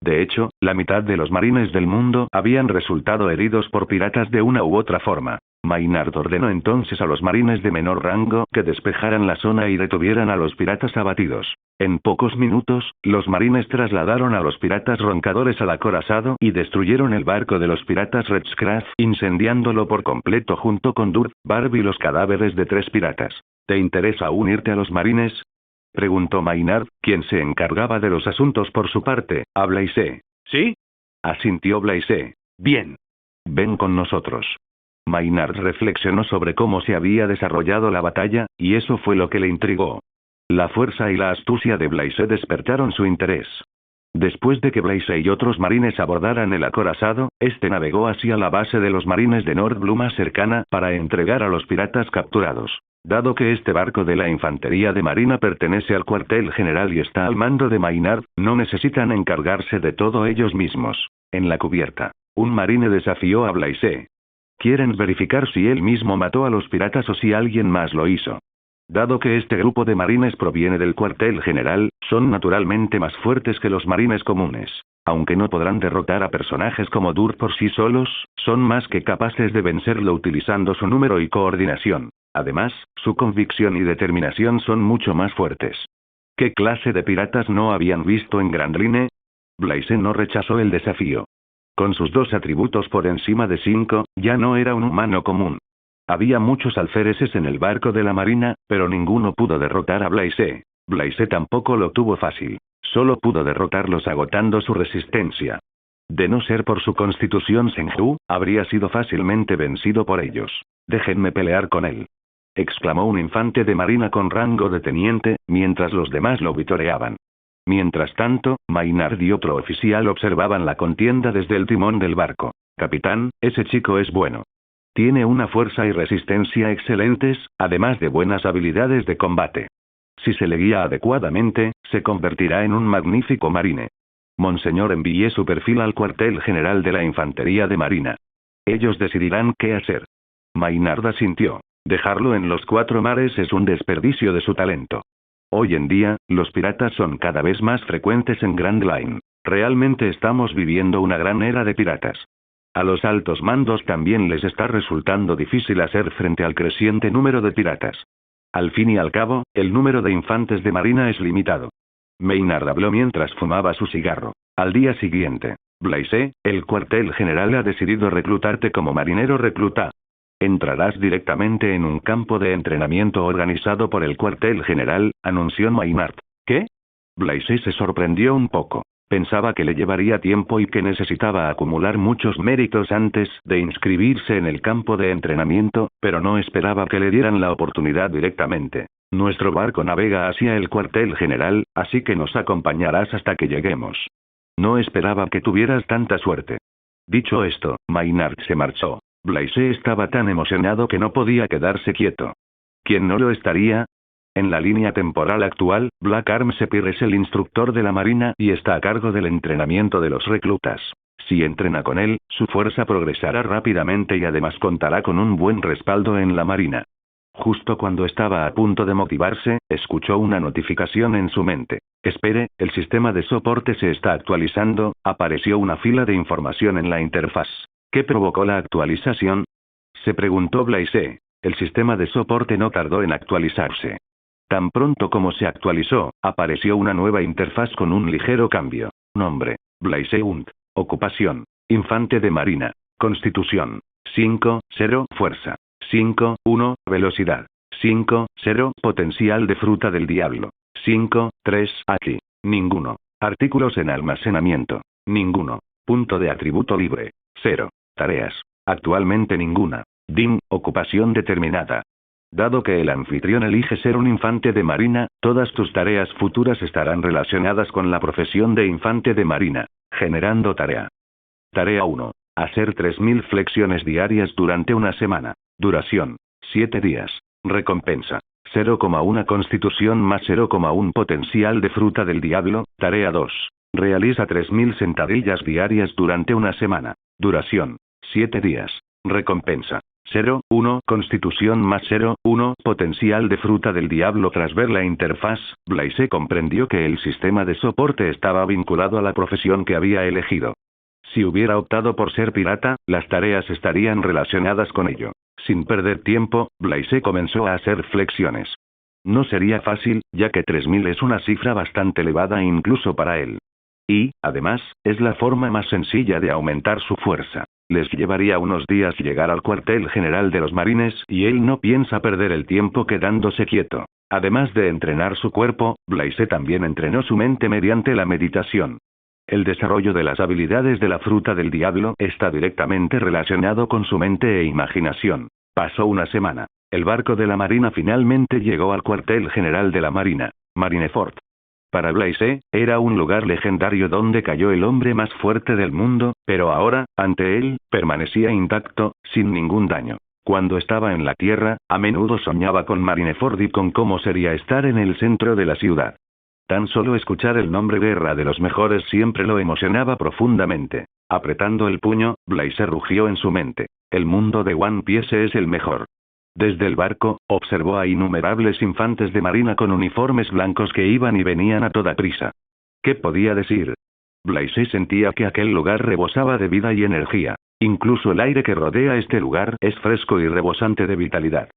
De hecho, la mitad de los marines del mundo habían resultado heridos por piratas de una u otra forma. Maynard ordenó entonces a los marines de menor rango que despejaran la zona y detuvieran a los piratas abatidos. En pocos minutos, los marines trasladaron a los piratas roncadores al acorazado y destruyeron el barco de los piratas Redcraft, incendiándolo por completo junto con Durd, Barb y los cadáveres de 3 piratas. ¿Te interesa unirte a los marines? Preguntó Maynard, quien se encargaba de los asuntos por su parte, a Blaise. ¿Sí? Asintió Blaise. Bien. Ven con nosotros. Maynard reflexionó sobre cómo se había desarrollado la batalla, y eso fue lo que le intrigó. La fuerza y la astucia de Blaise despertaron su interés. Después de que Blaise y otros marines abordaran el acorazado, este navegó hacia la base de los marines de Nordblue más cercana para entregar a los piratas capturados. Dado que este barco de la infantería de marina pertenece al cuartel general y está al mando de Maynard, no necesitan encargarse de todo ellos mismos. En la cubierta, un marine desafió a Blaise. Quieren verificar si él mismo mató a los piratas o si alguien más lo hizo. Dado que este grupo de marines proviene del cuartel general, son naturalmente más fuertes que los marines comunes. Aunque no podrán derrotar a personajes como Durd por sí solos, son más que capaces de vencerlo utilizando su número y coordinación. Además, su convicción y determinación son mucho más fuertes. ¿Qué clase de piratas no habían visto en Grand Line? Blaise no rechazó el desafío. Con sus 2 atributos por encima de 5, ya no era un humano común. Había muchos alféreces en el barco de la marina, pero ninguno pudo derrotar a Blaise. Blaise tampoco lo tuvo fácil. Solo pudo derrotarlos agotando su resistencia. De no ser por su constitución Senju, habría sido fácilmente vencido por ellos. Déjenme pelear con él, exclamó un infante de marina con rango de teniente, mientras los demás lo vitoreaban. Mientras tanto, Maynard y otro oficial observaban la contienda desde el timón del barco. Capitán, ese chico es bueno. Tiene una fuerza y resistencia excelentes, además de buenas habilidades de combate. Si se le guía adecuadamente, se convertirá en un magnífico marine. Monseñor, envié su perfil al cuartel general de la Infantería de Marina. Ellos decidirán qué hacer. Maynard asintió. Dejarlo en los 4 mares es un desperdicio de su talento. Hoy en día, los piratas son cada vez más frecuentes en Grand Line. Realmente estamos viviendo una gran era de piratas. A los altos mandos también les está resultando difícil hacer frente al creciente número de piratas. Al fin y al cabo, el número de infantes de marina es limitado. Maynard habló mientras fumaba su cigarro. Al día siguiente, Blaise, el cuartel general ha decidido reclutarte como marinero recluta. Entrarás directamente en un campo de entrenamiento organizado por el cuartel general, anunció Maynard. ¿Qué? Blaise se sorprendió un poco. Pensaba que le llevaría tiempo y que necesitaba acumular muchos méritos antes de inscribirse en el campo de entrenamiento, pero no esperaba que le dieran la oportunidad directamente. Nuestro barco navega hacia el cuartel general, así que nos acompañarás hasta que lleguemos. No esperaba que tuvieras tanta suerte. Dicho esto, Maynard se marchó. Blaise estaba tan emocionado que no podía quedarse quieto. ¿Quién no lo estaría? En la línea temporal actual, Black Arm Sepir es el instructor de la marina y está a cargo del entrenamiento de los reclutas. Si entrena con él, su fuerza progresará rápidamente y además contará con un buen respaldo en la marina. Justo cuando estaba a punto de motivarse, escuchó una notificación en su mente. Espere, el sistema de soporte se está actualizando, apareció una fila de información en la interfaz. ¿Qué provocó la actualización? Se preguntó Blaise. El sistema de soporte no tardó en actualizarse. Tan pronto como se actualizó, apareció una nueva interfaz con un ligero cambio. Nombre: Blaise Hunt. Ocupación: infante de marina. Constitución: 5-0. Fuerza: 5-1. Velocidad: 5-0. Potencial de fruta del diablo: 5-3. Aquí: ninguno. Artículos en almacenamiento: ninguno. Punto de atributo libre: 0. Tareas: actualmente ninguna. DIM: ocupación determinada. Dado que el anfitrión elige ser un infante de marina, todas tus tareas futuras estarán relacionadas con la profesión de infante de marina, generando tarea. Tarea 1. Hacer 3000 flexiones diarias durante una semana. Duración: 7 días. Recompensa: 0,1 constitución más 0,1 potencial de fruta del diablo. Tarea 2. Realiza 3000 sentadillas diarias durante una semana. Duración: 7 días. Recompensa: 0,1 constitución más 0,1 potencial de fruta del diablo. Tras ver la interfaz, Blaise comprendió que el sistema de soporte estaba vinculado a la profesión que había elegido. Si hubiera optado por ser pirata, las tareas estarían relacionadas con ello. Sin perder tiempo, Blaise comenzó a hacer flexiones. No sería fácil, ya que 3000 es una cifra bastante elevada incluso para él. Y, además, es la forma más sencilla de aumentar su fuerza. Les llevaría unos días llegar al cuartel general de los marines y él no piensa perder el tiempo quedándose quieto. Además de entrenar su cuerpo, Blaise también entrenó su mente mediante la meditación. El desarrollo de las habilidades de la fruta del diablo está directamente relacionado con su mente e imaginación. Pasó una semana. El barco de la marina finalmente llegó al cuartel general de la marina, Marineford. Para Blaise, era un lugar legendario donde cayó el hombre más fuerte del mundo, pero ahora, ante él, permanecía intacto, sin ningún daño. Cuando estaba en la tierra, a menudo soñaba con Marineford y con cómo sería estar en el centro de la ciudad. Tan solo escuchar el nombre Guerra de los Mejores siempre lo emocionaba profundamente. Apretando el puño, Blaise rugió en su mente. El mundo de One Piece es el mejor. Desde el barco, observó a innumerables infantes de marina con uniformes blancos que iban y venían a toda prisa. ¿Qué podía decir? Blaise sentía que aquel lugar rebosaba de vida y energía. Incluso el aire que rodea este lugar es fresco y rebosante de vitalidad.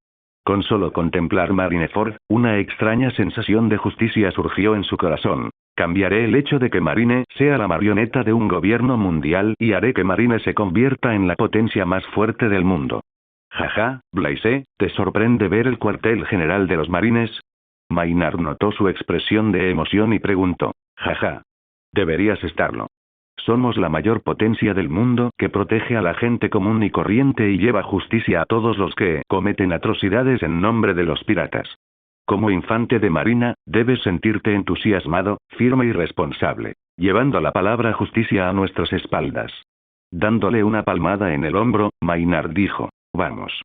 Con solo contemplar Marineford, una extraña sensación de justicia surgió en su corazón. Cambiaré el hecho de que Marine sea la marioneta de un gobierno mundial y haré que Marine se convierta en la potencia más fuerte del mundo. Jaja, Blaise, ¿te sorprende ver el cuartel general de los marines? Maynard notó su expresión de emoción y preguntó. Jaja. Deberías estarlo. Somos la mayor potencia del mundo que protege a la gente común y corriente y lleva justicia a todos los que cometen atrocidades en nombre de los piratas. Como infante de marina, debes sentirte entusiasmado, firme y responsable, llevando la palabra justicia a nuestras espaldas. Dándole una palmada en el hombro, Maynard dijo, vamos.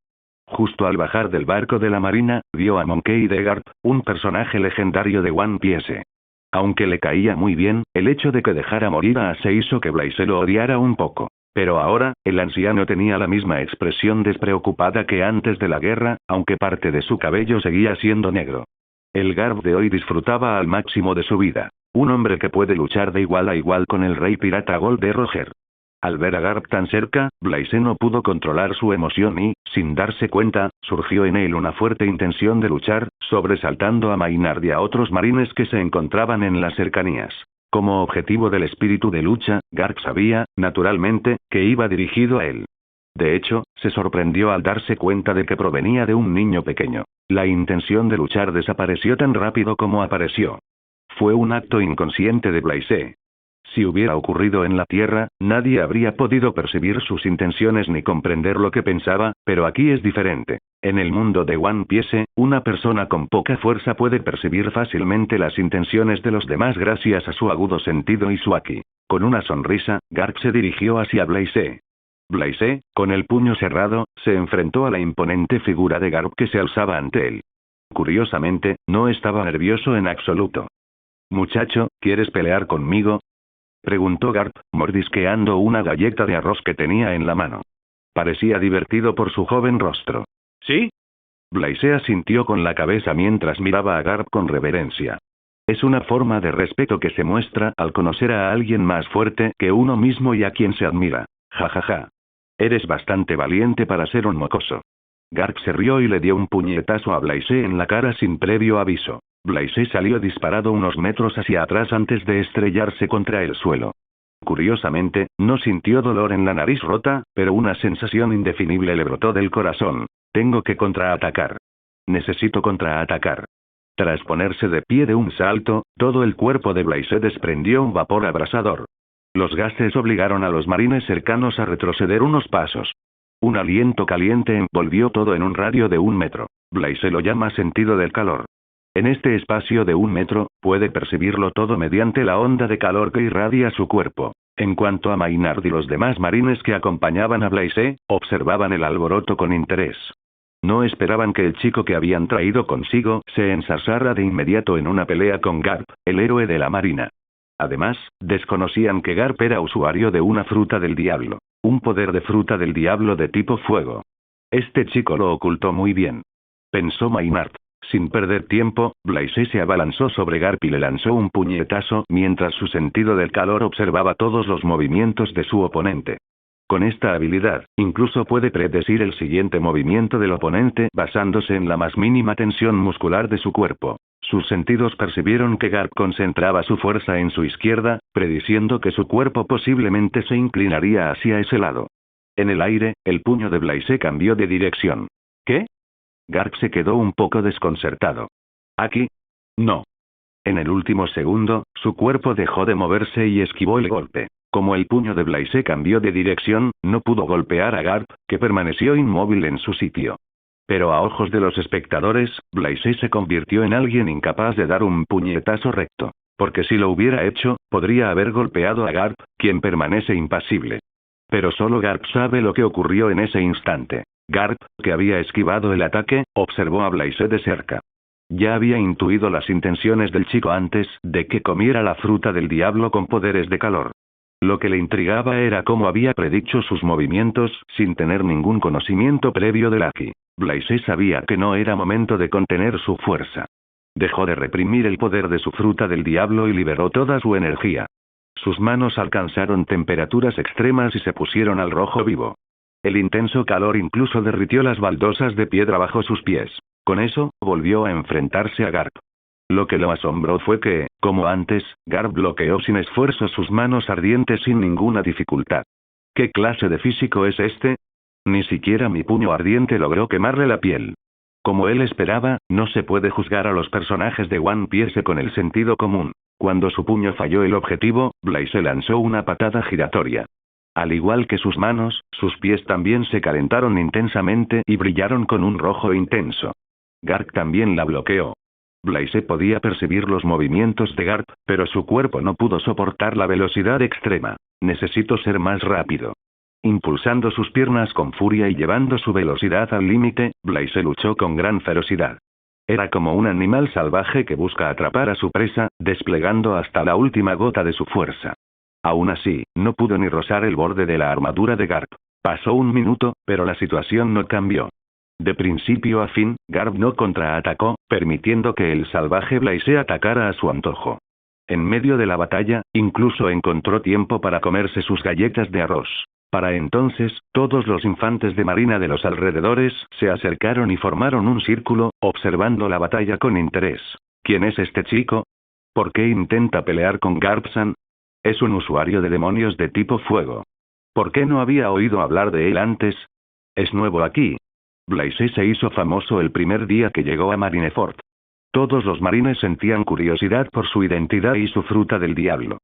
Justo al bajar del barco de la marina, vio a Monkey D. Garp, un personaje legendario de One Piece. Aunque le caía muy bien, el hecho de que dejara morir a Ace hizo que Blaise lo odiara un poco. Pero ahora, el anciano tenía la misma expresión despreocupada que antes de la guerra, aunque parte de su cabello seguía siendo negro. El Garp de hoy disfrutaba al máximo de su vida. Un hombre que puede luchar de igual a igual con el rey pirata Gold de Roger. Al ver a Garp tan cerca, Blaise no pudo controlar su emoción y, sin darse cuenta, surgió en él una fuerte intención de luchar, sobresaltando a Maynard y a otros marines que se encontraban en las cercanías. Como objetivo del espíritu de lucha, Garp sabía, naturalmente, que iba dirigido a él. De hecho, se sorprendió al darse cuenta de que provenía de un niño pequeño. La intención de luchar desapareció tan rápido como apareció. Fue un acto inconsciente de Blaise. Si hubiera ocurrido en la Tierra, nadie habría podido percibir sus intenciones ni comprender lo que pensaba, pero aquí es diferente. En el mundo de One Piece, una persona con poca fuerza puede percibir fácilmente las intenciones de los demás gracias a su agudo sentido y su haki. Con una sonrisa, Garp se dirigió hacia Blaise. Blaise, con el puño cerrado, se enfrentó a la imponente figura de Garp que se alzaba ante él. Curiosamente, no estaba nervioso en absoluto. Muchacho, ¿quieres pelear conmigo?, preguntó Garp, mordisqueando una galleta de arroz que tenía en la mano. Parecía divertido por su joven rostro. ¿Sí? Blaise asintió con la cabeza mientras miraba a Garp con reverencia. Es una forma de respeto que se muestra al conocer a alguien más fuerte que uno mismo y a quien se admira. Jajaja. Eres bastante valiente para ser un mocoso. Garp se rió y le dio un puñetazo a Blaise en la cara sin previo aviso. Blaise salió disparado unos metros hacia atrás antes de estrellarse contra el suelo. Curiosamente, no sintió dolor en la nariz rota, pero una sensación indefinible le brotó del corazón. Tengo que contraatacar. Necesito contraatacar. Tras ponerse de pie de un salto, todo el cuerpo de Blaise desprendió un vapor abrasador. Los gases obligaron a los marines cercanos a retroceder unos pasos. Un aliento caliente envolvió todo en un radio de 1 metro. Blaise lo llama sentido del calor. En este espacio de 1 metro, puede percibirlo todo mediante la onda de calor que irradia su cuerpo. En cuanto a Maynard y los demás marines que acompañaban a Blaise, observaban el alboroto con interés. No esperaban que el chico que habían traído consigo se ensarzara de inmediato en una pelea con Garp, el héroe de la marina. Además, desconocían que Garp era usuario de una fruta del diablo. Un poder de fruta del diablo de tipo fuego. Este chico lo ocultó muy bien. Pensó Maynard. Sin perder tiempo, Blaise se abalanzó sobre Garp y le lanzó un puñetazo mientras su sentido del calor observaba todos los movimientos de su oponente. Con esta habilidad, incluso puede predecir el siguiente movimiento del oponente basándose en la más mínima tensión muscular de su cuerpo. Sus sentidos percibieron que Garp concentraba su fuerza en su izquierda, prediciendo que su cuerpo posiblemente se inclinaría hacia ese lado. En el aire, el puño de Blaise cambió de dirección. ¿Qué? Garp se quedó un poco desconcertado. ¿Aquí? No. En el último segundo, su cuerpo dejó de moverse y esquivó el golpe. Como el puño de Blaise cambió de dirección, no pudo golpear a Garp, que permaneció inmóvil en su sitio. Pero a ojos de los espectadores, Blaise se convirtió en alguien incapaz de dar un puñetazo recto. Porque si lo hubiera hecho, podría haber golpeado a Garp, quien permanece impasible. Pero solo Garp sabe lo que ocurrió en ese instante. Garp, que había esquivado el ataque, observó a Blaise de cerca. Ya había intuido las intenciones del chico antes de que comiera la fruta del diablo con poderes de calor. Lo que le intrigaba era cómo había predicho sus movimientos sin tener ningún conocimiento previo del haki. Blaise sabía que no era momento de contener su fuerza. Dejó de reprimir el poder de su fruta del diablo y liberó toda su energía. Sus manos alcanzaron temperaturas extremas y se pusieron al rojo vivo. El intenso calor incluso derritió las baldosas de piedra bajo sus pies. Con eso, volvió a enfrentarse a Garp. Lo que lo asombró fue que, como antes, Garp bloqueó sin esfuerzo sus manos ardientes sin ninguna dificultad. ¿Qué clase de físico es este? Ni siquiera mi puño ardiente logró quemarle la piel. Como él esperaba, no se puede juzgar a los personajes de One Piece con el sentido común. Cuando su puño falló el objetivo, Blaze lanzó una patada giratoria. Al igual que sus manos, sus pies también se calentaron intensamente y brillaron con un rojo intenso. Garp también la bloqueó. Blaze podía percibir los movimientos de Garp, pero su cuerpo no pudo soportar la velocidad extrema. Necesito ser más rápido. Impulsando sus piernas con furia y llevando su velocidad al límite, Blaze luchó con gran ferocidad. Era como un animal salvaje que busca atrapar a su presa, desplegando hasta la última gota de su fuerza. Aún así, no pudo ni rozar el borde de la armadura de Garp. Pasó un minuto, pero la situación no cambió. De principio a fin, Garp no contraatacó, permitiendo que el salvaje Blaze atacara a su antojo. En medio de la batalla, incluso encontró tiempo para comerse sus galletas de arroz. Para entonces, todos los infantes de marina de los alrededores se acercaron y formaron un círculo, observando la batalla con interés. ¿Quién es este chico? ¿Por qué intenta pelear con Garp-san? Es un usuario de demonios de tipo fuego. ¿Por qué no había oído hablar de él antes? Es nuevo aquí. Blaze se hizo famoso el primer día que llegó a Marineford. Todos los marines sentían curiosidad por su identidad y su fruta del diablo.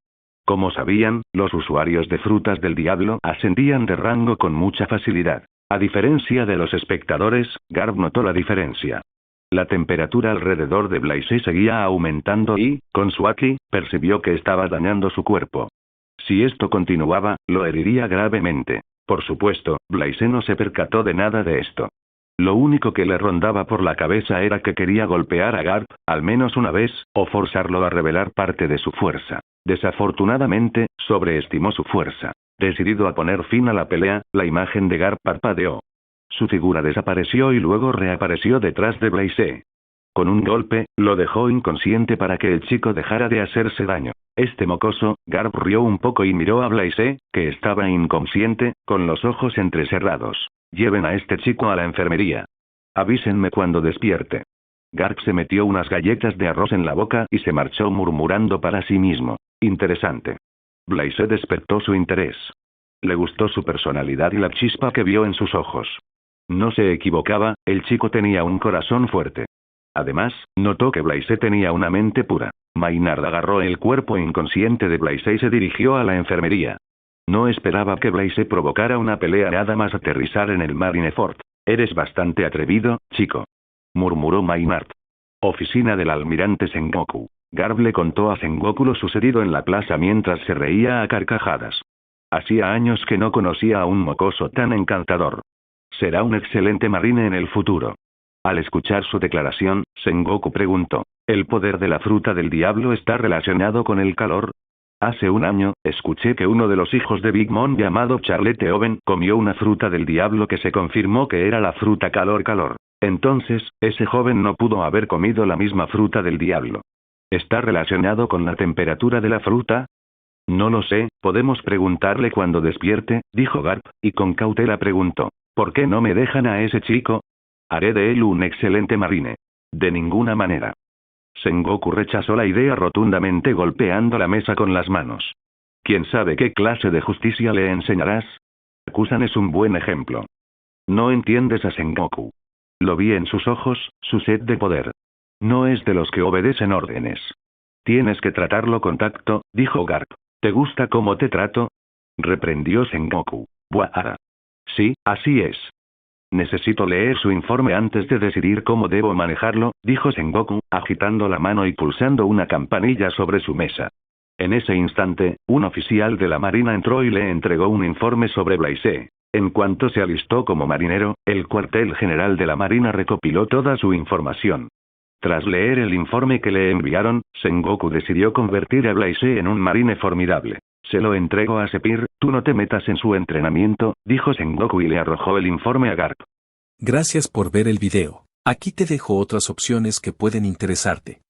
Como sabían, los usuarios de frutas del diablo ascendían de rango con mucha facilidad. A diferencia de los espectadores, Garp notó la diferencia. La temperatura alrededor de Blaze seguía aumentando y, con su haki, percibió que estaba dañando su cuerpo. Si esto continuaba, lo heriría gravemente. Por supuesto, Blaze no se percató de nada de esto. Lo único que le rondaba por la cabeza era que quería golpear a Garp, al menos una vez, o forzarlo a revelar parte de su fuerza. Desafortunadamente, sobreestimó su fuerza. Decidido a poner fin a la pelea, la imagen de Garp parpadeó. Su figura desapareció y luego reapareció detrás de Blaze. Con un golpe, lo dejó inconsciente para que el chico dejara de hacerse daño. Este mocoso, Garp rió un poco y miró a Blaze, que estaba inconsciente, con los ojos entrecerrados. Lleven a este chico a la enfermería. Avísenme cuando despierte. Garp se metió unas galletas de arroz en la boca y se marchó murmurando para sí mismo. Interesante. Blaze despertó su interés. Le gustó su personalidad y la chispa que vio en sus ojos. No se equivocaba, el chico tenía un corazón fuerte. Además, notó que Blaze tenía una mente pura. Maynard agarró el cuerpo inconsciente de Blaze y se dirigió a la enfermería. No esperaba que Blaze provocara una pelea nada más aterrizar en el Marineford. Eres bastante atrevido, chico. Murmuró Maynard. Oficina del almirante Sengoku. Garp le contó a Sengoku lo sucedido en la plaza mientras se reía a carcajadas. Hacía años que no conocía a un mocoso tan encantador. Será un excelente marine en el futuro. Al escuchar su declaración, Sengoku preguntó, ¿el poder de la fruta del diablo está relacionado con el calor? Hace un año, escuché que uno de los hijos de Big Mom llamado Charlotte Oven comió una fruta del diablo que se confirmó que era la fruta calor. Entonces, ese joven no pudo haber comido la misma fruta del diablo. ¿Está relacionado con la temperatura de la fruta? No lo sé, podemos preguntarle cuando despierte, dijo Garp, y con cautela preguntó, ¿por qué no me dejan a ese chico? Haré de él un excelente marine. De ninguna manera. Sengoku rechazó la idea rotundamente golpeando la mesa con las manos. ¿Quién sabe qué clase de justicia le enseñarás? Kusan es un buen ejemplo. No entiendes a Sengoku. Lo vi en sus ojos, su sed de poder. No es de los que obedecen órdenes. Tienes que tratarlo con tacto, dijo Garp. ¿Te gusta cómo te trato? Reprendió Sengoku. Buah. Sí, así es. Necesito leer su informe antes de decidir cómo debo manejarlo, dijo Sengoku, agitando la mano y pulsando una campanilla sobre su mesa. En ese instante, un oficial de la marina entró y le entregó un informe sobre Blaze. En cuanto se alistó como marinero, el cuartel general de la marina recopiló toda su información. Tras leer el informe que le enviaron, Sengoku decidió convertir a Blaze en un marine formidable. Se lo entrego a Sepir, tú no te metas en su entrenamiento, dijo Sengoku y le arrojó el informe a Garp. Gracias por ver el video. Aquí te dejo otras opciones que pueden interesarte.